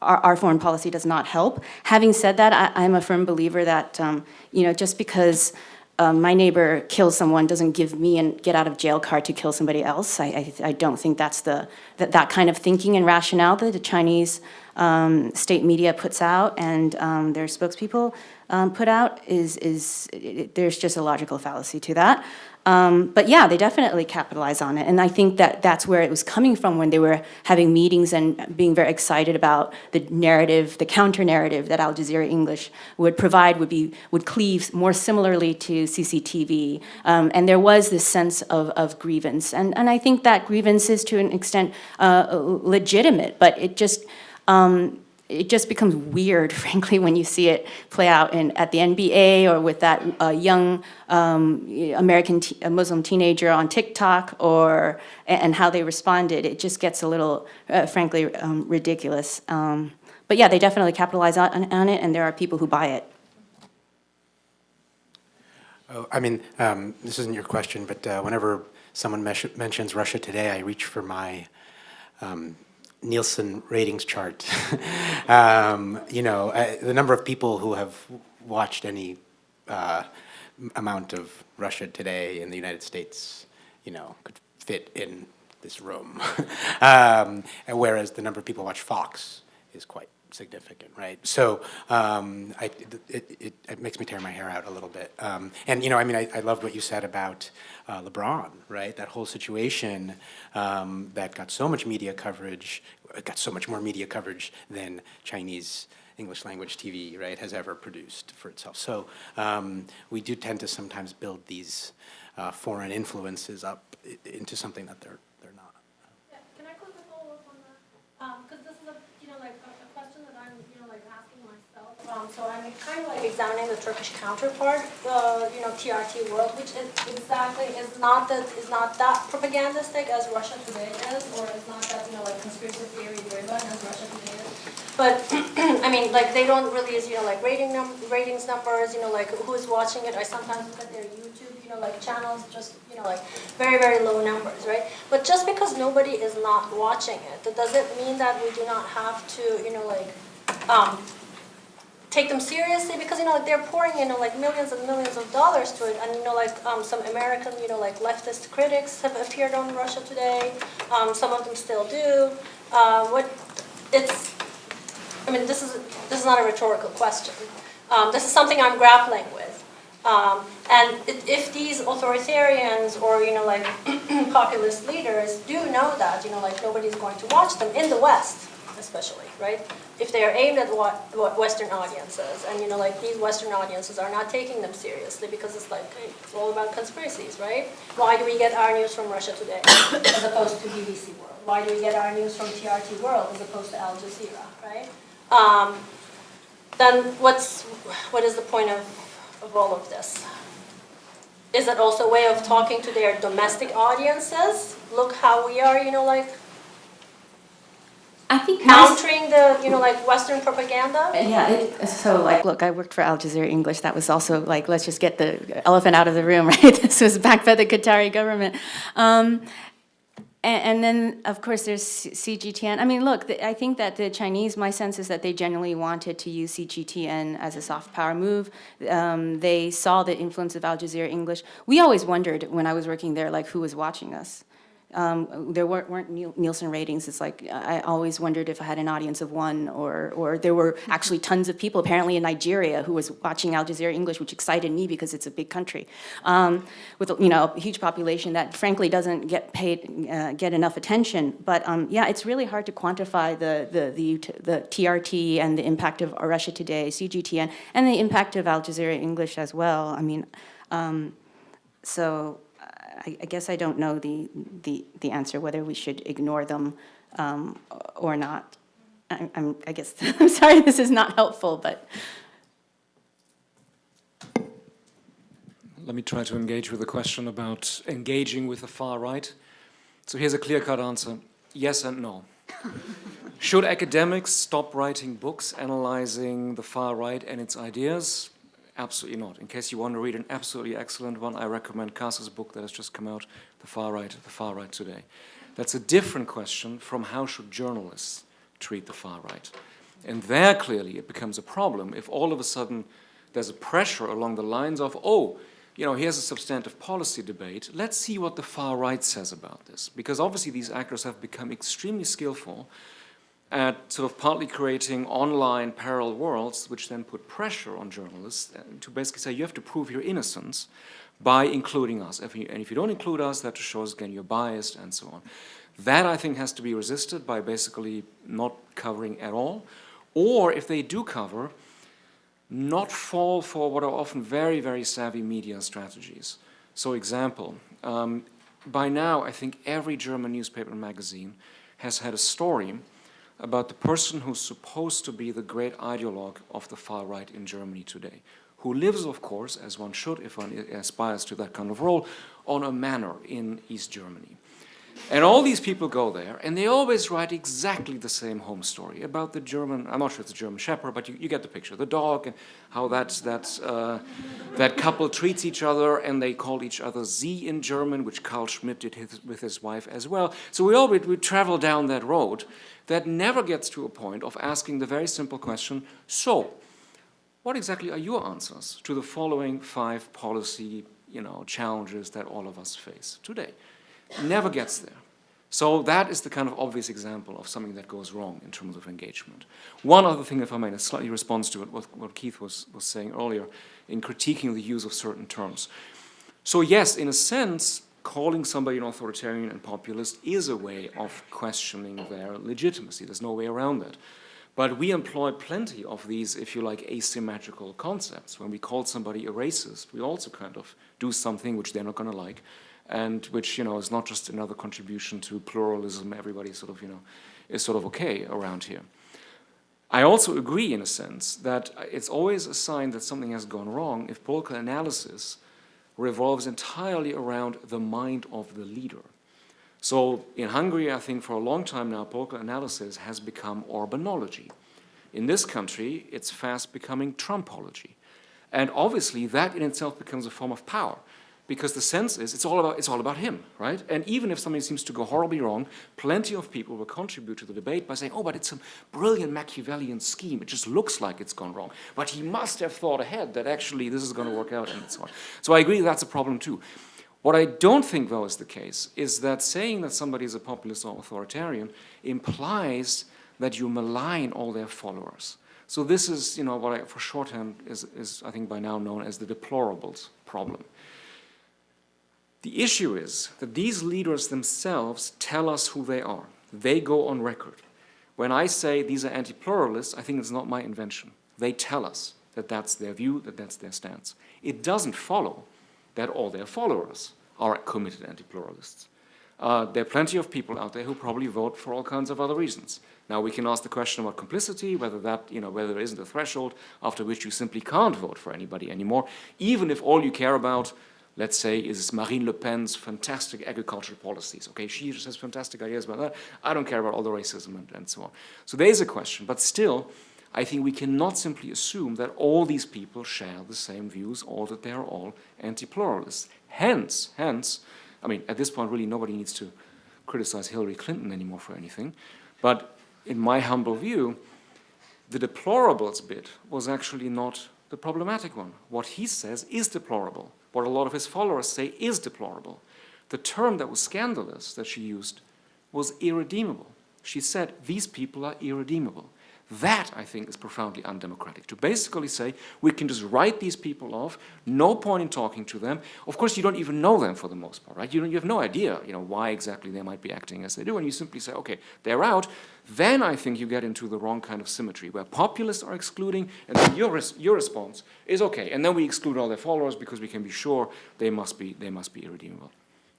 our foreign policy does not help. Having said that, I'm a firm believer that, just because my neighbor kills someone doesn't give me a get out of jail card to kill somebody else. I don't think that's that kind of thinking and rationale that the Chinese state media puts out and their spokespeople put out there's just a logical fallacy to that. But yeah, they definitely capitalize on it. And I think that that's where it was coming from when they were having meetings and being very excited about the narrative, the counter-narrative that Al Jazeera English would provide would cleave more similarly to CCTV. And there was this sense of grievance. And I think that grievance is to an extent legitimate, but it just becomes weird, frankly, when you see it play out at the NBA or with that young American Muslim teenager on TikTok, and how they responded. It just gets a little, frankly, ridiculous. But yeah, they definitely capitalize on it, and there are people who buy it.
Oh, I mean, this isn't your question, but whenever someone mentions Russia Today, I reach for my Nielsen ratings chart. The number of people who have watched any amount of Russia Today in the United States, could fit in this room. Whereas the number of people who watch Fox is quite significant, right? So it makes me tear my hair out a little bit. I loved what you said about LeBron, right? That whole situation that got so much media coverage, got so much more media coverage than Chinese English language TV, right, has ever produced for itself. So we do tend to sometimes build these foreign influences up into something that they're not.
Yeah, can I quickly follow up on that? Because this is a question that I'm asking myself. So I'm kind of examining the Turkish counterpart, TRT World, which is not that propagandistic as Russia Today is, or is not that conspiracy theory driven as Russia Today is. But they don't release ratings numbers, who's watching it. I sometimes look at their YouTube channels, just very, very low numbers, right? But just because nobody is not watching it, that doesn't mean that we do not have to take them seriously, because they're pouring millions and millions of dollars to it, and some American leftist critics have appeared on Russia Today. Some of them still do. This is not a rhetorical question. This is something I'm grappling with. And if these authoritarians or populist leaders do know that nobody's going to watch them in the West, especially, right? If they are aimed at what Western audiences, and these Western audiences are not taking them seriously because it's it's all about conspiracies, right? Why do we get our news from Russia Today as opposed to BBC World? Why do we get our news from TRT World as opposed to Al Jazeera, right? Then what is the point of all of this? Is it also a way of talking to their domestic audiences? Look how we are,
I think
countering the, Western propaganda?
Yeah, look, I worked for Al Jazeera English. That was also let's just get the elephant out of the room, right? This was backed by the Qatari government. And then, of course, there's CGTN. I think that the Chinese, my sense is that they genuinely wanted to use CGTN as a soft power move. They saw the influence of Al Jazeera English. We always wondered when I was working there, who was watching us. There weren't Nielsen ratings. It's I always wondered if I had an audience of one, or there were actually tons of people, apparently in Nigeria, who was watching Al Jazeera English, which excited me because it's a big country with a huge population that frankly doesn't get enough attention. But yeah, it's really hard to quantify the TRT and the impact of Russia Today, CGTN, and the impact of Al Jazeera English as well. So. I guess I don't know the answer, whether we should ignore them or not. I guess I'm sorry this is not helpful, but.
Let me try to engage with the question about engaging with the far right. So here's a clear-cut answer: yes and no. Should academics stop writing books analyzing the far right and its ideas? Absolutely not. In case you want to read an absolutely excellent one, I recommend Cass's book that has just come out, The Far Right Today. That's a different question from how should journalists treat the far right. And there, clearly, it becomes a problem if all of a sudden there's a pressure along the lines of, oh, you know, here's a substantive policy debate. Let's see what the far right says about this. Because obviously these actors have become extremely skillful at sort of partly creating online parallel worlds, which then put pressure on journalists to basically say, you have to prove your innocence by including us. And if you don't include us, that just shows, again, you're biased and so on. That, I think, has to be resisted by basically not covering at all. Or if they do cover, not fall for what are often very, very savvy media strategies. So example, by now I think every German newspaper and magazine has had a story about the person who's supposed to be the great ideologue of the far right in Germany today, who lives, of course, as one should if one aspires to that kind of role, on a manor in East Germany. And all these people go there, and they always write exactly the same home story about the German, I'm not sure it's a German shepherd, but you get the picture, the dog, and how that couple treats each other, and they call each other Sie in German, which Carl Schmitt did with his wife as well. So we travel down that road that never gets to a point of asking the very simple question, so, what exactly are your answers to the following 5 policy, challenges that all of us face today? Never gets there. So that is the kind of obvious example of something that goes wrong in terms of engagement. One other thing, if I may, that slightly responds to what Keith was saying earlier in critiquing the use of certain terms. So yes, in a sense, calling somebody an authoritarian and populist is a way of questioning their legitimacy. There's no way around that. But we employ plenty of these, if you like, asymmetrical concepts. When we call somebody a racist, we also kind of do something which they're not going to like, and which, is not just another contribution to pluralism. Everybody sort of, is sort of okay around here. I also agree, in a sense, that it's always a sign that something has gone wrong if political analysis revolves entirely around the mind of the leader. So in Hungary, I think for a long time now, political analysis has become Orbanology. In this country, it's fast becoming Trumpology. And obviously, that in itself becomes a form of power, because the sense is it's all about him, right? And even if something seems to go horribly wrong, plenty of people will contribute to the debate by saying, oh, but it's a brilliant Machiavellian scheme. It just looks like it's gone wrong. But he must have thought ahead that actually this is going to work out and so on. So I agree that's a problem too. What I don't think, though, is the case is that saying that somebody is a populist or authoritarian implies that you malign all their followers. So this is, what for shorthand is I think by now known as the deplorables problem. The issue is that these leaders themselves tell us who they are. They go on record. When I say these are anti-pluralists, I think it's not my invention. They tell us that that's their view, that that's their stance. It doesn't follow that all their followers are committed anti-pluralists. There are plenty of people out there who probably vote for all kinds of other reasons. Now we can ask the question about complicity, whether that, whether there isn't a threshold after which you simply can't vote for anybody anymore, even if all you care about, let's say, is Marine Le Pen's fantastic agricultural policies. Okay, she just has fantastic ideas about that. I don't care about all the racism and so on. So there is a question, but still, I think we cannot simply assume that all these people share the same views or that they are all anti-pluralists. Hence, I mean, at this point, really, nobody needs to criticize Hillary Clinton anymore for anything. But in my humble view, the deplorables bit was actually not the problematic one. What he says is deplorable. What a lot of his followers say is deplorable. The term that was scandalous that she used was irredeemable. She said, these people are irredeemable. That, I think, is profoundly undemocratic. To basically say, we can just write these people off, no point in talking to them. Of course, you don't even know them for the most part, right? You have no idea, why exactly they might be acting as they do, and you simply say, okay, they're out. Then I think you get into the wrong kind of symmetry, where populists are excluding, and then your response is, okay, and then we exclude all their followers because we can be sure they must be irredeemable.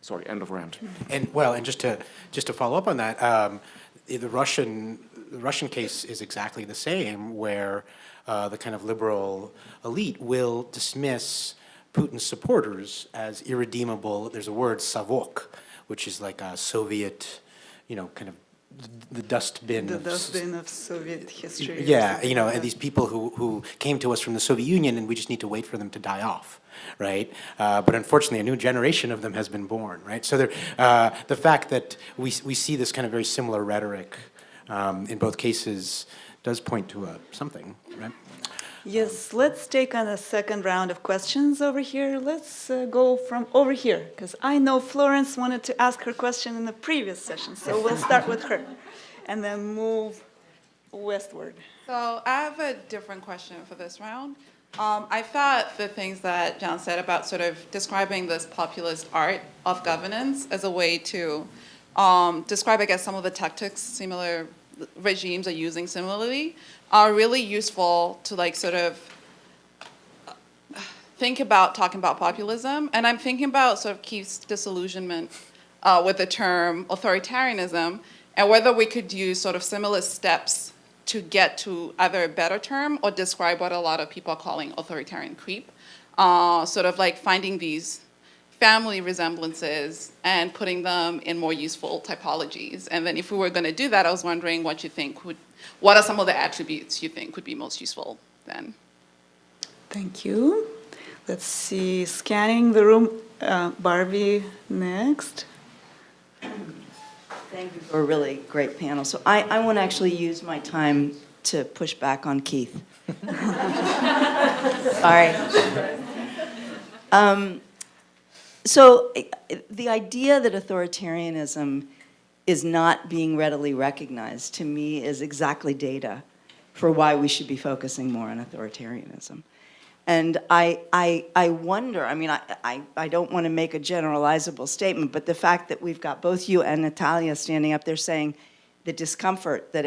Sorry, end of rant.
And just to follow up on that, the Russian case is exactly the same, where the kind of liberal elite will dismiss Putin's supporters as irredeemable. There's a word, savok, which is like a Soviet, kind of the dustbin.
The dustbin of Soviet history.
Yeah, and these people who came to us from the Soviet Union, and we just need to wait for them to die off, right? But unfortunately, a new generation of them has been born, right? So the fact that we see this kind of very similar rhetoric in both cases does point to something, right?
Yes, let's take on a second round of questions over here. Let's go from over here, because I know Florence wanted to ask her question in the previous session, so we'll start with her and then move westward.
So I have a different question for this round. I thought the things that John said about sort of describing this populist art of governance as a way to describe, I guess, some of the tactics similar regimes are using similarly are really useful to like sort of think about talking about populism. And I'm thinking about sort of Keith's disillusionment with the term authoritarianism and whether we could use sort of similar steps to get to either a better term or describe what a lot of people are calling authoritarian creep, sort of like finding these family resemblances and putting them in more useful typologies. And then if we were going to do that, I was wondering what are some of the attributes you think would be most useful then?
Thank you. Let's see, scanning the room, Barbie next.
Thank you for a really great panel. So I want to actually use my time to push back on Keith. Sorry. So the idea that authoritarianism is not being readily recognized, to me, is exactly data for why we should be focusing more on authoritarianism. And I wonder, I mean, I don't want to make a generalizable statement, but the fact that we've got both you and Natalia standing up there saying the discomfort that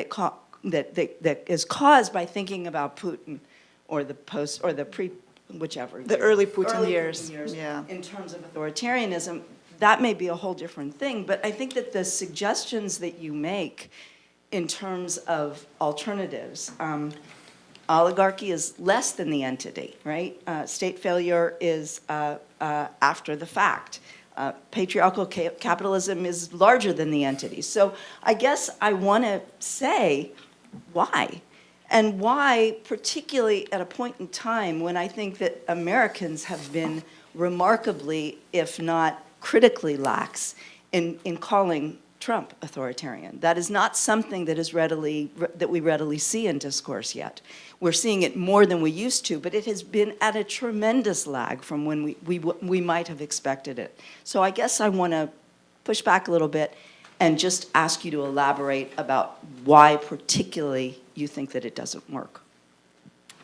that is caused by thinking about Putin or the post or the pre, whichever.
The early Putin years. Yeah.
In terms of authoritarianism, that may be a whole different thing, but I think that the suggestions that you make in terms of alternatives, oligarchy is less than the entity, right? State failure is after the fact. Patriarchal capitalism is larger than the entity. So I guess I want to say why. And why, particularly at a point in time when I think that Americans have been remarkably, if not critically lax in calling Trump authoritarian. That is not something that is that we readily see in discourse yet. We're seeing it more than we used to, but it has been at a tremendous lag from when we might have expected it. So I guess I want to push back a little bit and just ask you to elaborate about why particularly you think that it doesn't work.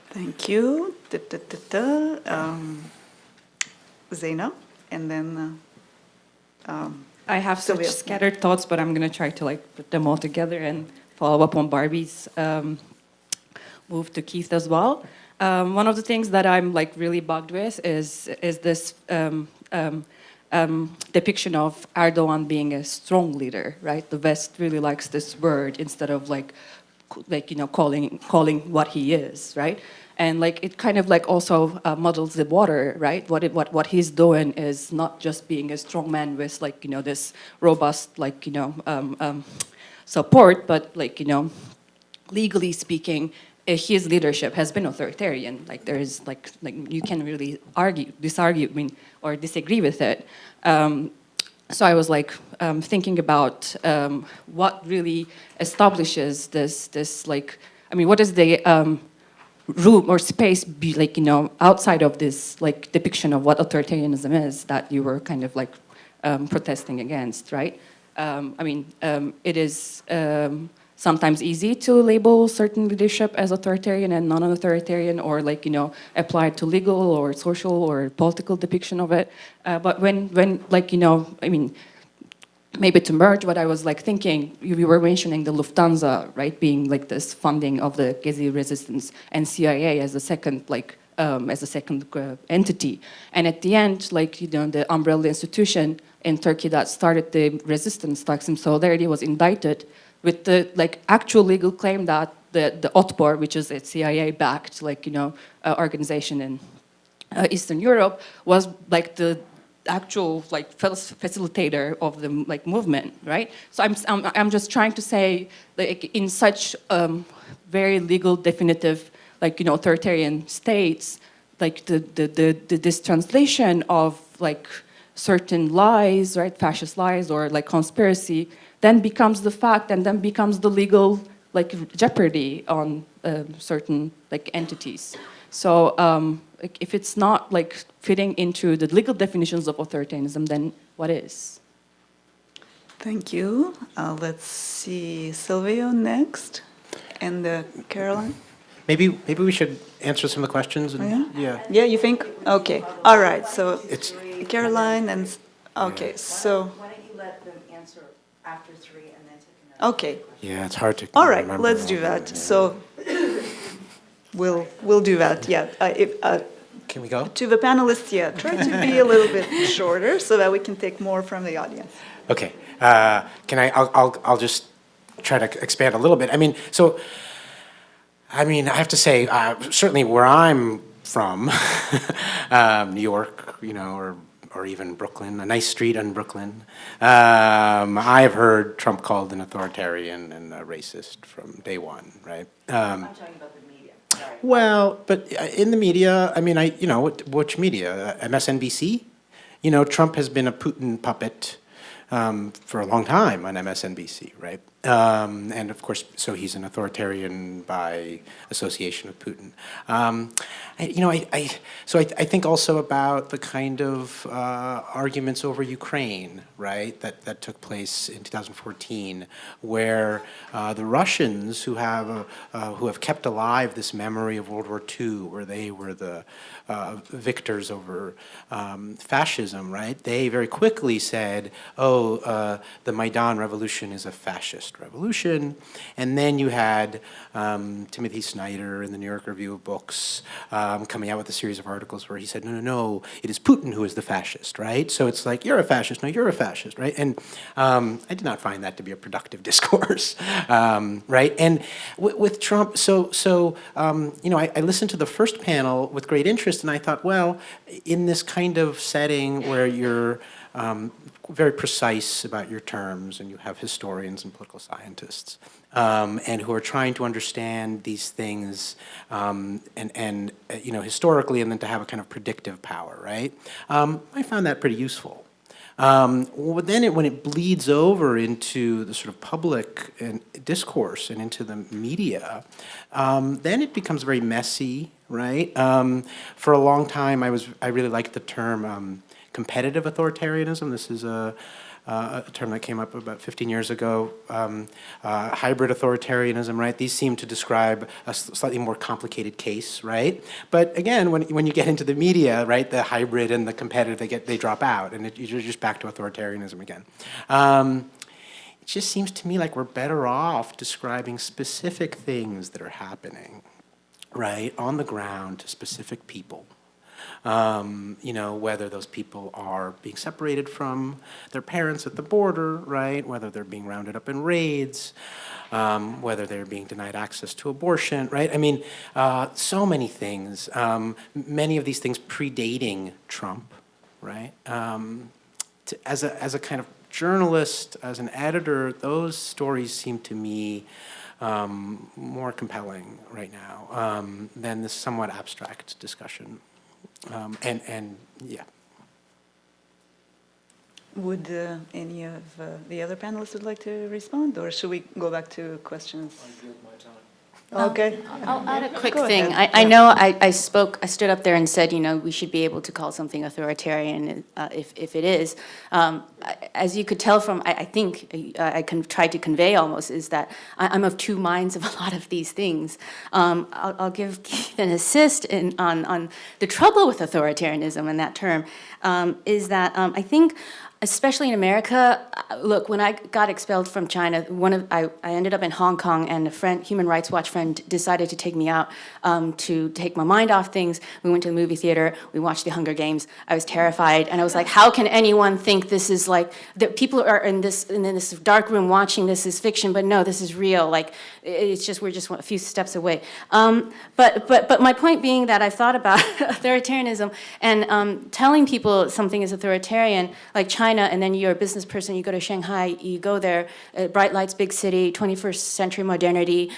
Thank you. Zaina, and then
I have such
Sylvia.
scattered thoughts, but I'm going to try to like put them all together and follow up on Barbie's move to Keith as well. One of the things that I'm like really bugged with is this depiction of Erdogan being a strong leader, right? The West really likes this word instead of like you know calling what he is, right? And like it kind of like also muddles the water, right? What he's doing is not just being a strong man with like you know this robust like you know support, but like you know legally speaking, his leadership has been authoritarian. Like there is like you can really disargue, I mean, or disagree with it. So I was like thinking about what really establishes this like I mean, what is the room or space be like you know outside of this like depiction of what authoritarianism is that you were kind of like protesting against, right? I mean, it is sometimes easy to label certain leadership as authoritarian and non-authoritarian, or like you know apply it to legal or social or political depiction of it. But when like you know, I mean, maybe to merge what I was like thinking, you were mentioning the Lufthansa, right, being like this funding of the Gezi resistance and CIA as a second like entity, and at the end, like you know, the umbrella institution in Turkey that started the resistance, Taksim Solidarity, was indicted with the like actual legal claim that the Otpor, which is a CIA-backed like you know organization in Eastern Europe, was like the actual like facilitator of the like movement, right? So I'm just trying to say like in such very legal definitive like you know authoritarian states, like this translation of like certain lies, right, fascist lies or like conspiracy, then becomes the fact and then becomes the legal like jeopardy on certain like entities. So like, if it's not like fitting into the legal definitions of authoritarianism, then what is?
Thank you. Let's see, Silvio next, and Caroline.
Maybe we should answer some of the questions. And,
Oh,
yeah.
Yeah, you think? Okay. All right. So
It's
Caroline and okay. So
Why don't you let them answer after 3 and then take another?
okay.
yeah, it's hard to.
All right.
remember
Let's
all
do
of
that.
it.
So we'll do that. Yeah.
Can we go?
To the panelists, yeah. Try to be a little bit shorter so that we can take more from the audience.
Okay. Can I? I'll just try to expand a little bit. I mean, I have to say, certainly where I'm from, New York, or even Brooklyn, a nice street in Brooklyn, I have heard Trump called an authoritarian and a racist from day one, right?
I'm talking about the media. Sorry.
Well, but in the media, I mean, which media? MSNBC? Trump has been a Putin puppet for a long time on MSNBC, right? And of course, so he's an authoritarian by association with Putin. I think also about the kind of arguments over Ukraine, right, that took place in 2014, where the Russians who have kept alive this memory of World War II, where they were the victors over fascism, right? They very quickly said, the Maidan revolution is a fascist revolution. And then you had Timothy Snyder in the New York Review of Books coming out with a series of articles where he said, no, it is Putin who is the fascist, right? So it's like, you're a fascist, no, you're a fascist, right? And I did not find that to be a productive discourse, right? And with Trump, I listened to the first panel with great interest, and I thought, well, in this kind of setting where you're very precise about your terms, and you have historians and political scientists, and who are trying to understand these things, historically, and then to have a kind of predictive power, right? I found that pretty useful. Then when it bleeds over into the sort of public discourse and into the media, then it becomes very messy, right? For a long time, I really liked the term competitive authoritarianism. This is a term that came up about 15 years ago. Hybrid authoritarianism, right? These seem to describe a slightly more complicated case, right? But again, when you get into the media, right, the hybrid and the competitive, they drop out, and you're just back to authoritarianism again. It just seems to me like we're better off describing specific things that are happening, right, on the ground to specific people. Whether those people are being separated from their parents at the border, right? Whether they're being rounded up in raids, whether they're being denied access to abortion, right? I mean, so many things. Many of these things predating Trump, right? As a kind of journalist, as an editor, those stories seem to me more compelling right now than this somewhat abstract discussion. Yeah.
Would any of the other panelists would like to respond, or should we go back to questions? Okay.
I'll add a quick
Go
thing.
ahead.
I know I stood up there and said, we should be able to call something authoritarian if it is. As you could tell from, I think I tried to convey almost, is that I'm of two minds of a lot of these things. I'll give Keith an assist on the trouble with authoritarianism in that term, is that I think, especially in America, look, when I got expelled from China, I ended up in Hong Kong, and a Human Rights Watch friend decided to take me out to take my mind off things. We went to the movie theater, we watched The Hunger Games. I was terrified, and I was like, how can anyone think this is like, that people are in this dark room watching this is fiction, but no, this is real. Like, it's just, we're just a few steps away. But my point being that I've thought about authoritarianism and telling people something is authoritarian, like China, China and then you're a business person, you go to Shanghai, you go there, bright lights, big city, 21st century modernity,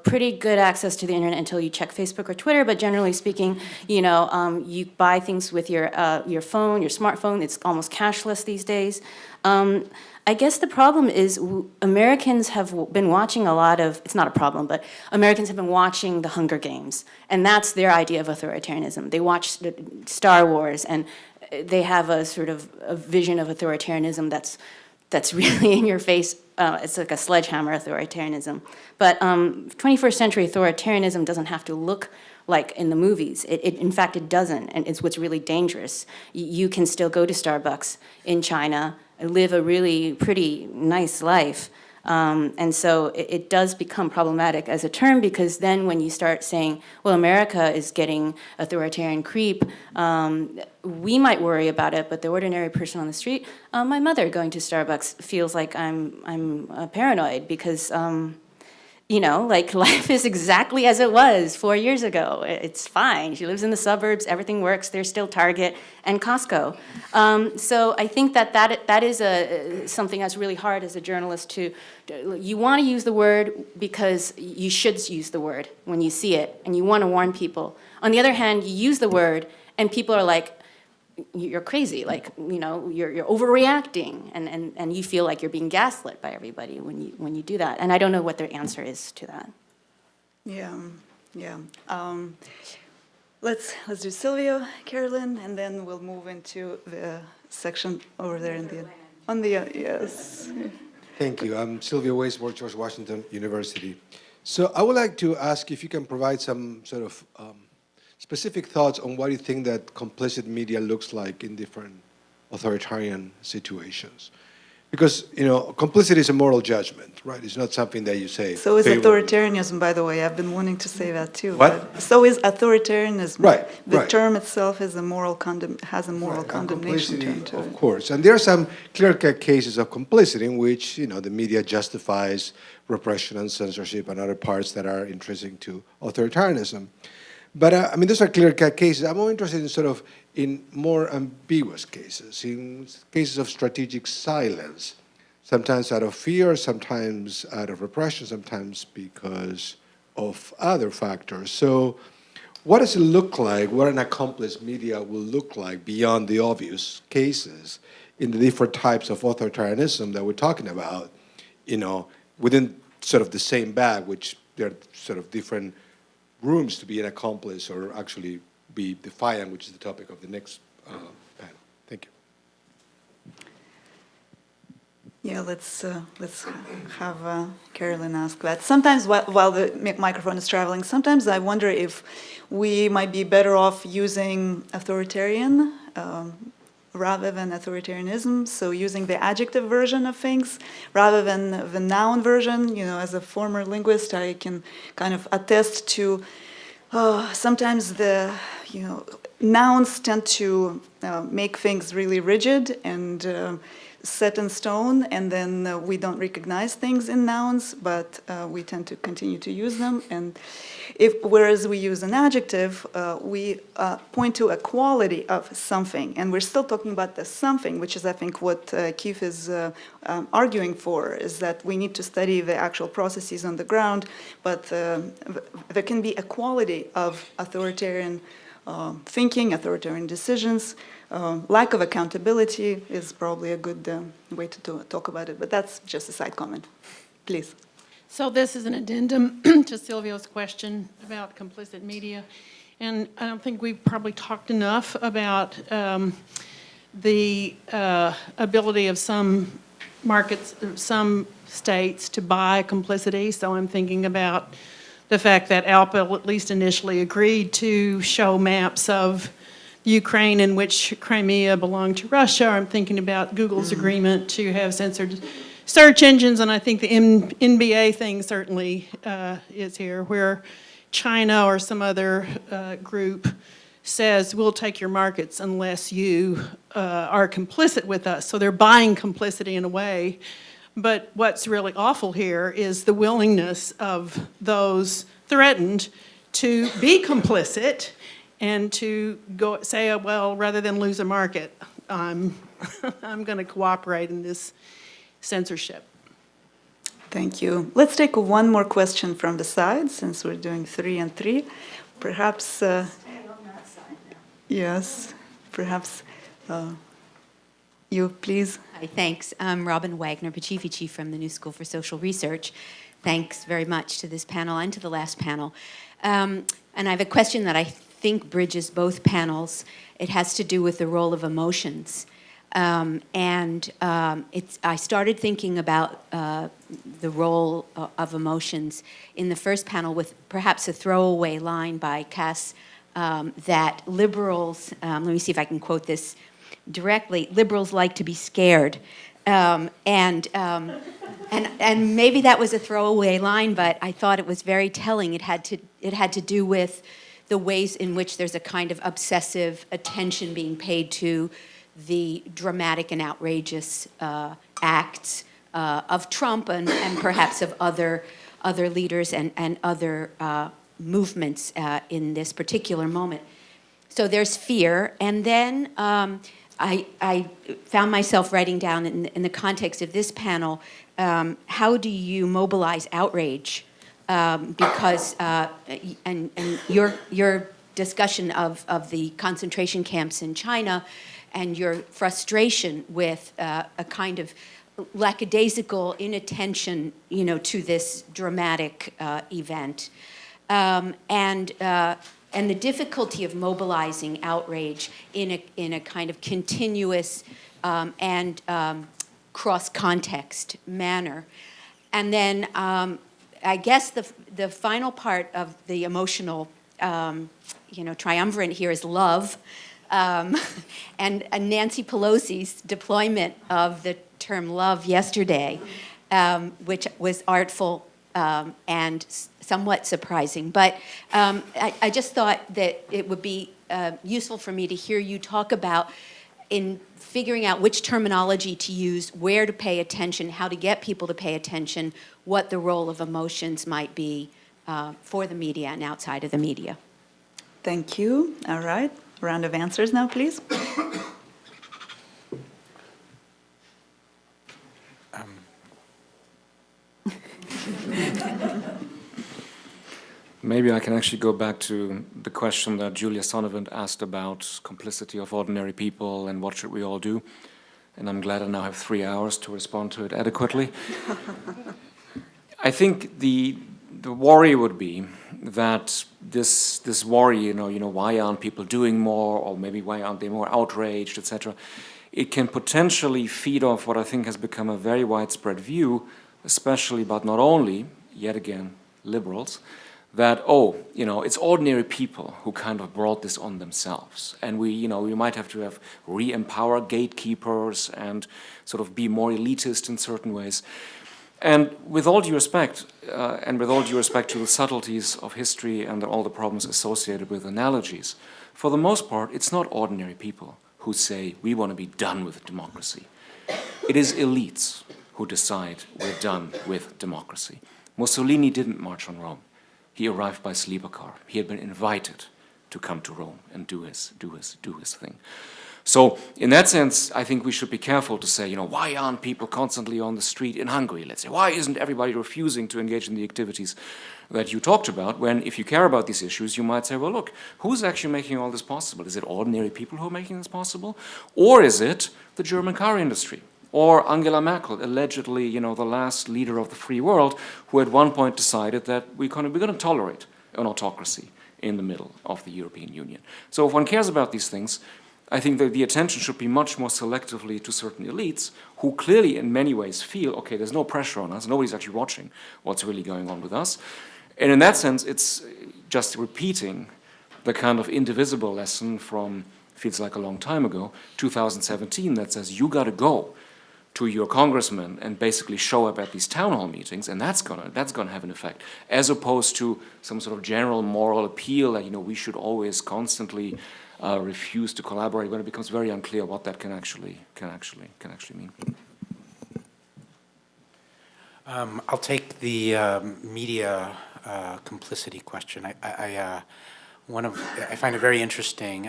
pretty good access to the internet until you check Facebook or Twitter, but generally speaking, you know, you buy things with your phone, your smartphone. It's almost cashless these days. I guess the problem is Americans have been watching a lot of, it's not a problem, but Americans have been watching the Hunger Games, and that's their idea of authoritarianism. They watch Star Wars, and they have a sort of a vision of authoritarianism that's really in your face. It's like a sledgehammer authoritarianism. But 21st century authoritarianism doesn't have to look like in the movies. In fact, it doesn't, and it's what's really dangerous. You can still go to Starbucks in China, live a really pretty nice life. And so it does become problematic as a term, because then when you start saying, well, America is getting authoritarian creep, we might worry about it, but the ordinary person on the street, my mother going to Starbucks feels like I'm paranoid because, you know, like life is exactly as it was 4 years ago. It's fine. She lives in the suburbs. Everything works. There's still Target and Costco. So I think that is something that's really hard as a journalist to. You want to use the word because you should use the word when you see it, and you want to warn people. On the other hand, you use the word, and people are like, you're crazy, like, you know, you're overreacting, and you feel like you're being gaslit by everybody when you do that. And I don't know what their answer is to that.
Yeah. Let's do Silvio, Carolyn, and then we'll move into the section over there on the yes.
Thank you. I'm Silvio Weisbord, George Washington University. So I would like to ask if you can provide some sort of specific thoughts on what you think that complicit media looks like in different authoritarian situations. Because, you know, complicity is a moral judgment, right? It's not something that you say.
So is authoritarianism, by the way. I've been wanting to say that too.
What?
So is authoritarianism.
Right.
The term itself is has a moral
Right,
condemnation
complicity,
to it.
of course. And there are some clear-cut cases of complicity in which, you know, the media justifies repression and censorship and other parts that are intrinsic to authoritarianism. But, I mean, those are clear-cut cases. I'm more interested in sort of in more ambiguous cases, in cases of strategic silence, sometimes out of fear, sometimes out of repression, sometimes because of other factors. So what does it look like, what an accomplice media will look like beyond the obvious cases in the different types of authoritarianism that we're talking about, you know, within sort of the same bag, which there are sort of different rooms to be an accomplice or actually be defiant, which is the topic of the next panel. Thank you.
Yeah, let's have Carolyn ask that. Sometimes while the microphone is traveling, sometimes I wonder if we might be better off using authoritarian rather than authoritarianism, so using the adjective version of things rather than the noun version. You know, as a former linguist, I can kind of attest to sometimes the, you know, nouns tend to make things really rigid and set in stone, and then we don't recognize things in nouns, but we tend to continue to use them. And whereas we use an adjective, we point to a quality of something, and we're still talking about the something, which is, I think, what Keith is arguing for, is that we need to study the actual processes on the ground, but there can be a quality of authoritarian thinking, authoritarian decisions. Lack of accountability is probably a good way to talk about it, but that's just a side comment. Please.
So this is an addendum to Silvio's question about complicit media, and I don't think we've probably talked enough about the ability of some markets, some states to buy complicity. So I'm thinking about the fact that ALPA, at least initially, agreed to show maps of Ukraine in which Crimea belonged to Russia. I'm thinking about Google's agreement to have censored search engines, and I think the NBA thing certainly is here, where China or some other group says, we'll take your markets unless you are complicit with us. So they're buying complicity in a way. But what's really awful here is the willingness of those threatened to be complicit and to go say, well, rather than lose a market, I'm I'm going to cooperate in this censorship.
Thank you. Let's take one more question from the side, since we're doing 3 and 3. Perhaps, yes, perhaps you, please.
Hi, thanks. I'm Robin Wagner, Pacifici from the New School for Social Research. Thanks very much to this panel and to the last panel. And I have a question that I think bridges both panels. It has to do with the role of emotions. I started thinking about the role of emotions in the first panel with perhaps a throwaway line by Cass that liberals, let me see if I can quote this directly, liberals like to be scared. And maybe that was a throwaway line, but I thought it was very telling. It had to do with the ways in which there's a kind of obsessive attention being paid to the dramatic and outrageous acts of Trump and perhaps of other leaders and other movements in this particular moment. So there's fear, and then I found myself writing down in the context of this panel, how do you mobilize outrage? Because and your discussion of the concentration camps in China and your frustration with a kind of lackadaisical inattention, to this dramatic event, and the difficulty of mobilizing outrage in a kind of continuous and cross-context manner. And then I guess the final part of the emotional triumvirate here is love. And Nancy Pelosi's deployment of the term love yesterday, which was artful and somewhat surprising. But I just thought that it would be useful for me to hear you talk about, in figuring out which terminology to use, where to pay attention, how to get people to pay attention, what the role of emotions might be for the media and outside of the media.
Thank you. All right. Round of answers now, please.
Maybe I can actually go back to the question that Julia Sonnevent asked about complicity of ordinary people and what should we all do. And I'm glad I now have 3 hours to respond to it adequately. I think the worry would be that this worry, why aren't people doing more, or maybe why aren't they more outraged, etc. It can potentially feed off what I think has become a very widespread view, especially but not only, yet again, liberals, that, it's ordinary people who kind of brought this on themselves. And we might have to have re-empower gatekeepers and sort of be more elitist in certain ways. And with all due respect, to the subtleties of history and all the problems associated with analogies, for the most part, it's not ordinary people who say, we want to be done with democracy. It is elites who decide we're done with democracy. Mussolini didn't march on Rome. He arrived by sleeper car. He had been invited to come to Rome and do his thing. So in that sense, I think we should be careful to say, why aren't people constantly on the street in Hungary, let's say? Why isn't everybody refusing to engage in the activities that you talked about? When if you care about these issues, you might say, well, look, who's actually making all this possible? Is it ordinary people who are making this possible? Or is it the German car industry? Or Angela Merkel, allegedly, the last leader of the free world, who at one point decided that we're going to tolerate an autocracy in the middle of the European Union. So if one cares about these things, I think that the attention should be much more selectively to certain elites who clearly in many ways feel, okay, there's no pressure on us, nobody's actually watching what's really going on with us. And in that sense, it's just repeating the kind of indivisible lesson from, feels like a long time ago, 2017, that says you got to go to your congressman and basically show up at these town hall meetings, and that's gonna have an effect, as opposed to some sort of general moral appeal that we should always constantly refuse to collaborate when it becomes very unclear what that can actually mean.
I'll take the media complicity question. I find it very interesting.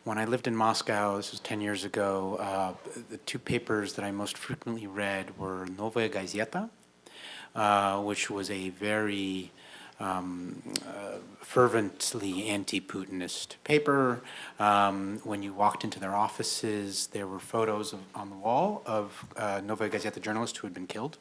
when I lived in Moscow, this was 10 years ago, the two papers that I most frequently read were Novaya Gazeta, which was a very fervently anti-Putinist paper. When you walked into their offices, there were photos on the wall of Novaya Gazeta journalists who had been killed.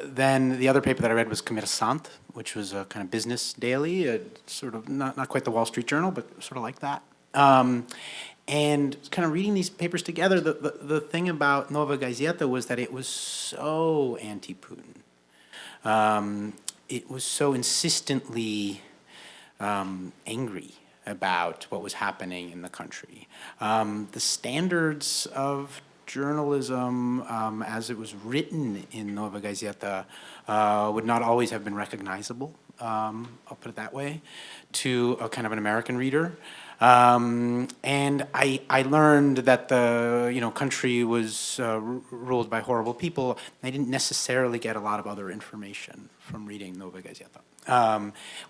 Then the other paper that I read was Complicity, which was a kind of business daily, sort of not quite the Wall Street Journal, but sort of like that. And kind of reading these papers together, the thing about Novaya Gazeta was that it was so anti-Putin. It was so insistently angry about what was happening in the country. The standards of journalism, as it was written in Novaya Gazeta, would not always have been recognizable, I'll put it that way, to a kind of an American reader. And I learned that the country was ruled by horrible people. I didn't necessarily get a lot of other information from reading Novaya Gazeta.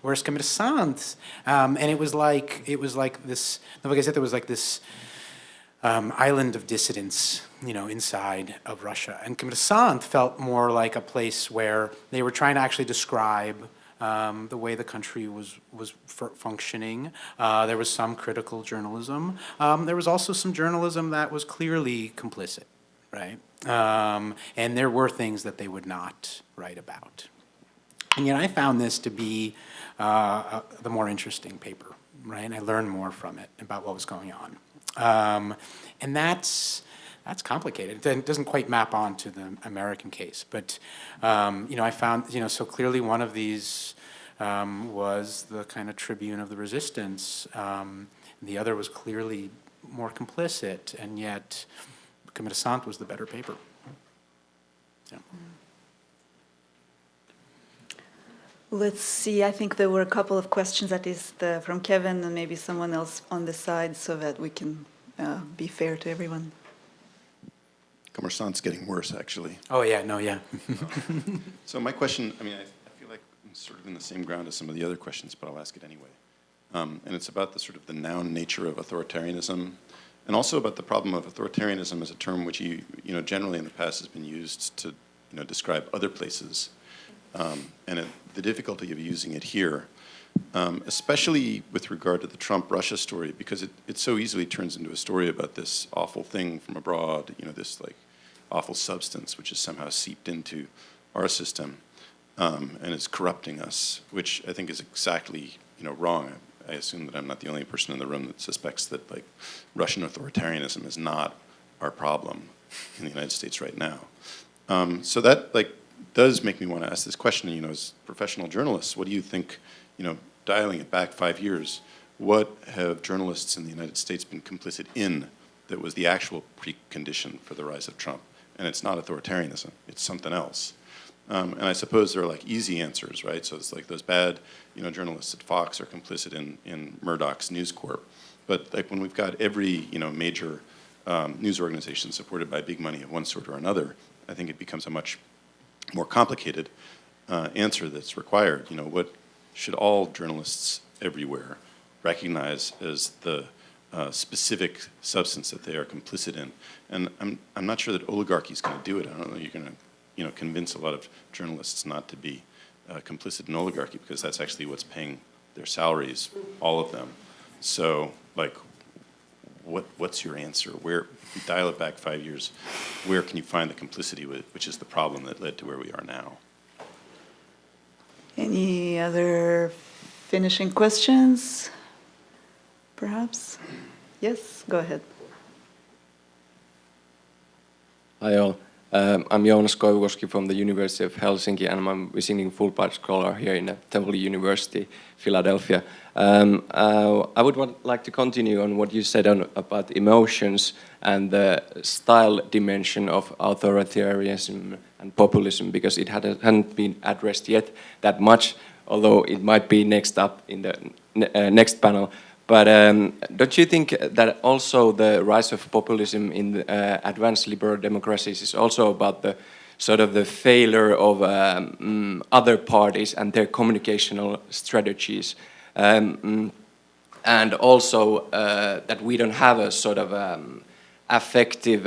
Whereas Complicity, and it was like this. Novaya Gazeta was like this island of dissidents, inside of Russia. And Complicity felt more like a place where they were trying to actually describe the way the country was functioning. There was some critical journalism. There was also some journalism that was clearly complicit, right? And there were things that they would not write about. And yet I found this to be the more interesting paper, right? And I learned more from it about what was going on. And that's complicated. It doesn't quite map onto the American case, but I found so clearly one of these was the kind of tribune of the resistance. The other was clearly more complicit, and yet Complicity was the better paper. Yeah.
Let's see, I think there were a couple of questions, at least from Kevin and maybe someone else on the side, so that we can be fair to everyone.
Commerçant's getting worse, actually.
Oh, yeah, no, yeah.
So my question, I feel like I'm sort of in the same ground as some of the other questions, but I'll ask it anyway. And it's about the sort of the noun nature of authoritarianism, and also about the problem of authoritarianism as a term which generally in the past has been used to describe other places. And the difficulty of using it here, especially with regard to the Trump-Russia story, because it so easily turns into a story about this awful thing from abroad, this like awful substance which is somehow seeped into our system and is corrupting us, which I think is exactly wrong. I assume that I'm not the only person in the room that suspects that like Russian authoritarianism is not our problem in the United States right now. So that does make me want to ask this question, as professional journalists, what do you think, dialing it back 5 years, what have journalists in the United States been complicit in that was the actual precondition for the rise of Trump? And it's not authoritarianism, it's something else. And I suppose there are like easy answers, right? So it's like those bad, journalists at Fox are complicit in Murdoch's News Corp. But like when we've got every, major news organization supported by big money of one sort or another, I think it becomes a much more complicated answer that's required. What should all journalists everywhere recognize as the specific substance that they are complicit in? And I'm not sure that oligarchy is going to do it. I don't know you're going to convince a lot of journalists not to be complicit in oligarchy, because that's actually what's paying their salaries, all of them. So, like, what's your answer? Where, if you dial it back 5 years, where can you find the complicity, which is the problem that led to where we are now?
Any other finishing questions, perhaps? Yes, go ahead.
Hi all. I'm Joonas Koivukoski from the University of Helsinki, and I'm visiting full-part scholar here in Temple University, Philadelphia. I would like to continue on what you said about emotions and the style dimension of authoritarianism and populism, because it hadn't been addressed yet that much, although it might be next up in the next panel. But don't you think that also the rise of populism in the advanced liberal democracies is also about the sort of the failure of other parties and their communicational strategies. And also that we don't have a sort of affective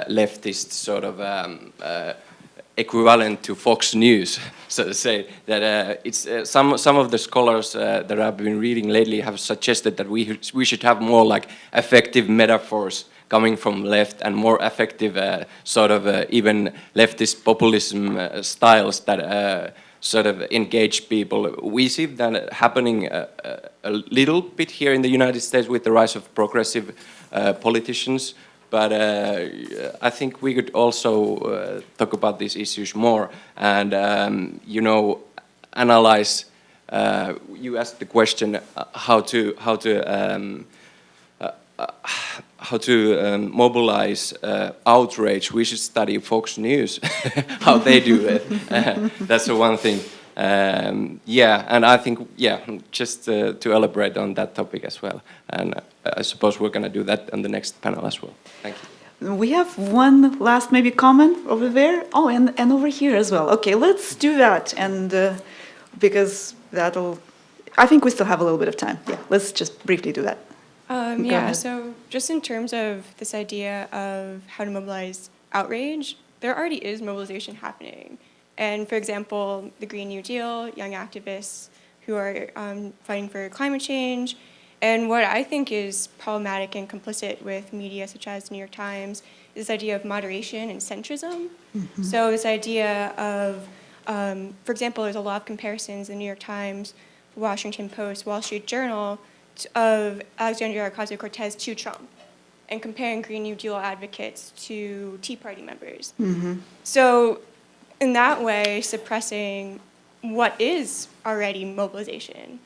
leftist sort of equivalent to Fox News, so to say. That it's some of the scholars that I've been reading lately have suggested that we should have more like effective metaphors coming from left and more effective sort of even leftist populism styles that sort of engage people. We see that happening a little bit here in the United States with the rise of progressive politicians, but I think we could also talk about these issues more and, you know, analyze. You asked the question how to mobilize outrage. We should study Fox News, how they do it. That's the one thing. Yeah, and I think, yeah, just to elaborate on that topic as well. And I suppose we're going to do that on the next panel as well. Thank you.
We have one last maybe comment over there. Oh, and over here as well. Okay, let's do that. And because that'll, I think we still have a little bit of time. Yeah, let's just briefly do that.
Yeah, so just in terms of this idea of how to mobilize outrage, there already is mobilization happening. And for example, the Green New Deal, young activists who are fighting for climate change. And what I think is problematic and complicit with media such as the New York Times is this idea of moderation and centrism. Mm-hmm. So this idea of, for example, there's a lot of comparisons in the New York Times, the Washington Post, Wall Street Journal, of Alexandria Ocasio-Cortez to Trump, and comparing Green New Deal advocates to Tea Party members. Mm-hmm. So in that way, suppressing what is already mobilization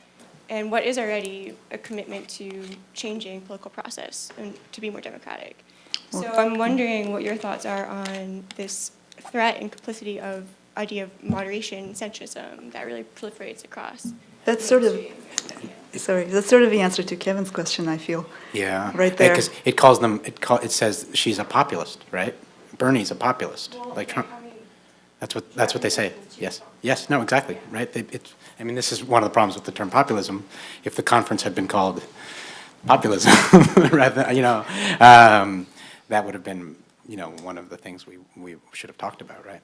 and what is already a commitment to changing political process and to be more democratic. So I'm wondering what your thoughts are on this threat and complicity of idea of moderation and centrism that really proliferates across.
That's sort of, sorry, that's sort of the answer to Kevin's question, I feel.
Yeah.
Right there.
Because it calls them, it says she's a populist, right? Bernie's a populist, like Trump. That's what they say. Yes. Yes. No. Exactly. Right. I mean, this is one of the problems with the term populism. If the conference had been called populism, rather, that would have been, one of the things we should have talked about, right?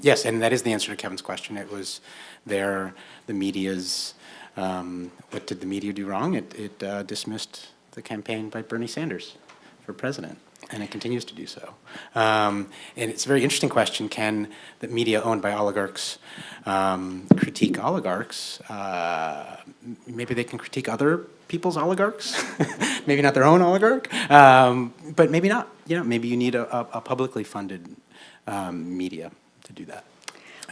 Yes, and that is the answer to Kevin's question. It was the media's. What did the media do wrong? It dismissed the campaign by Bernie Sanders for president. And it continues to do so. And it's a very interesting question. Can the media owned by oligarchs critique oligarchs? Maybe they can critique other people's oligarchs. Maybe not their own oligarch, but maybe not. Maybe you need a publicly funded media to do that.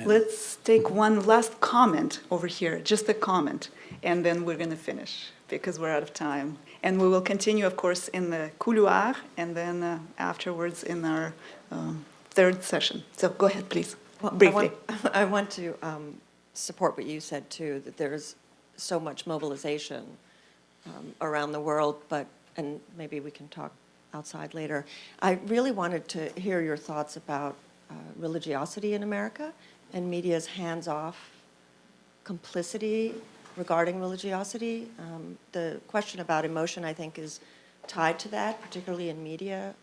Let's take one last comment over here, just a comment, and then we're going to finish because we're out of time. And we will continue, of course, in the couloir, and then afterwards in our third session. So go ahead, please, briefly.
I want to support what you said, too, that there is so much mobilization around the world, and maybe we can talk outside later. I really wanted to hear your thoughts about religiosity in America and media's hands-off complicity regarding religiosity. The question about emotion, I think, is tied to that, particularly in media.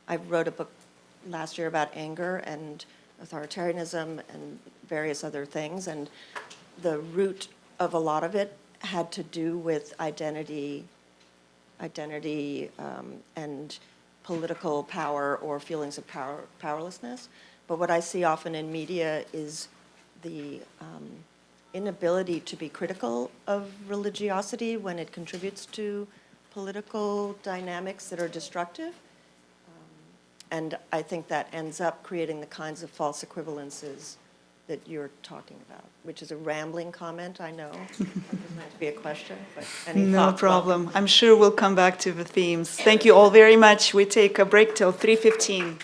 I wrote a book last year about anger and authoritarianism and various other things, and the root of a lot of it had to do with identity and political power or feelings of powerlessness. But what I see often in media is the inability to be critical of religiosity when it contributes to political dynamics that are destructive. And I think that ends up creating the kinds of false equivalences that you're talking about, which is a rambling comment, I know. It doesn't have to be a question, but any
No
thoughts?
problem. I'm sure we'll come back to the themes. Thank you all very much. We take a break till 3:15.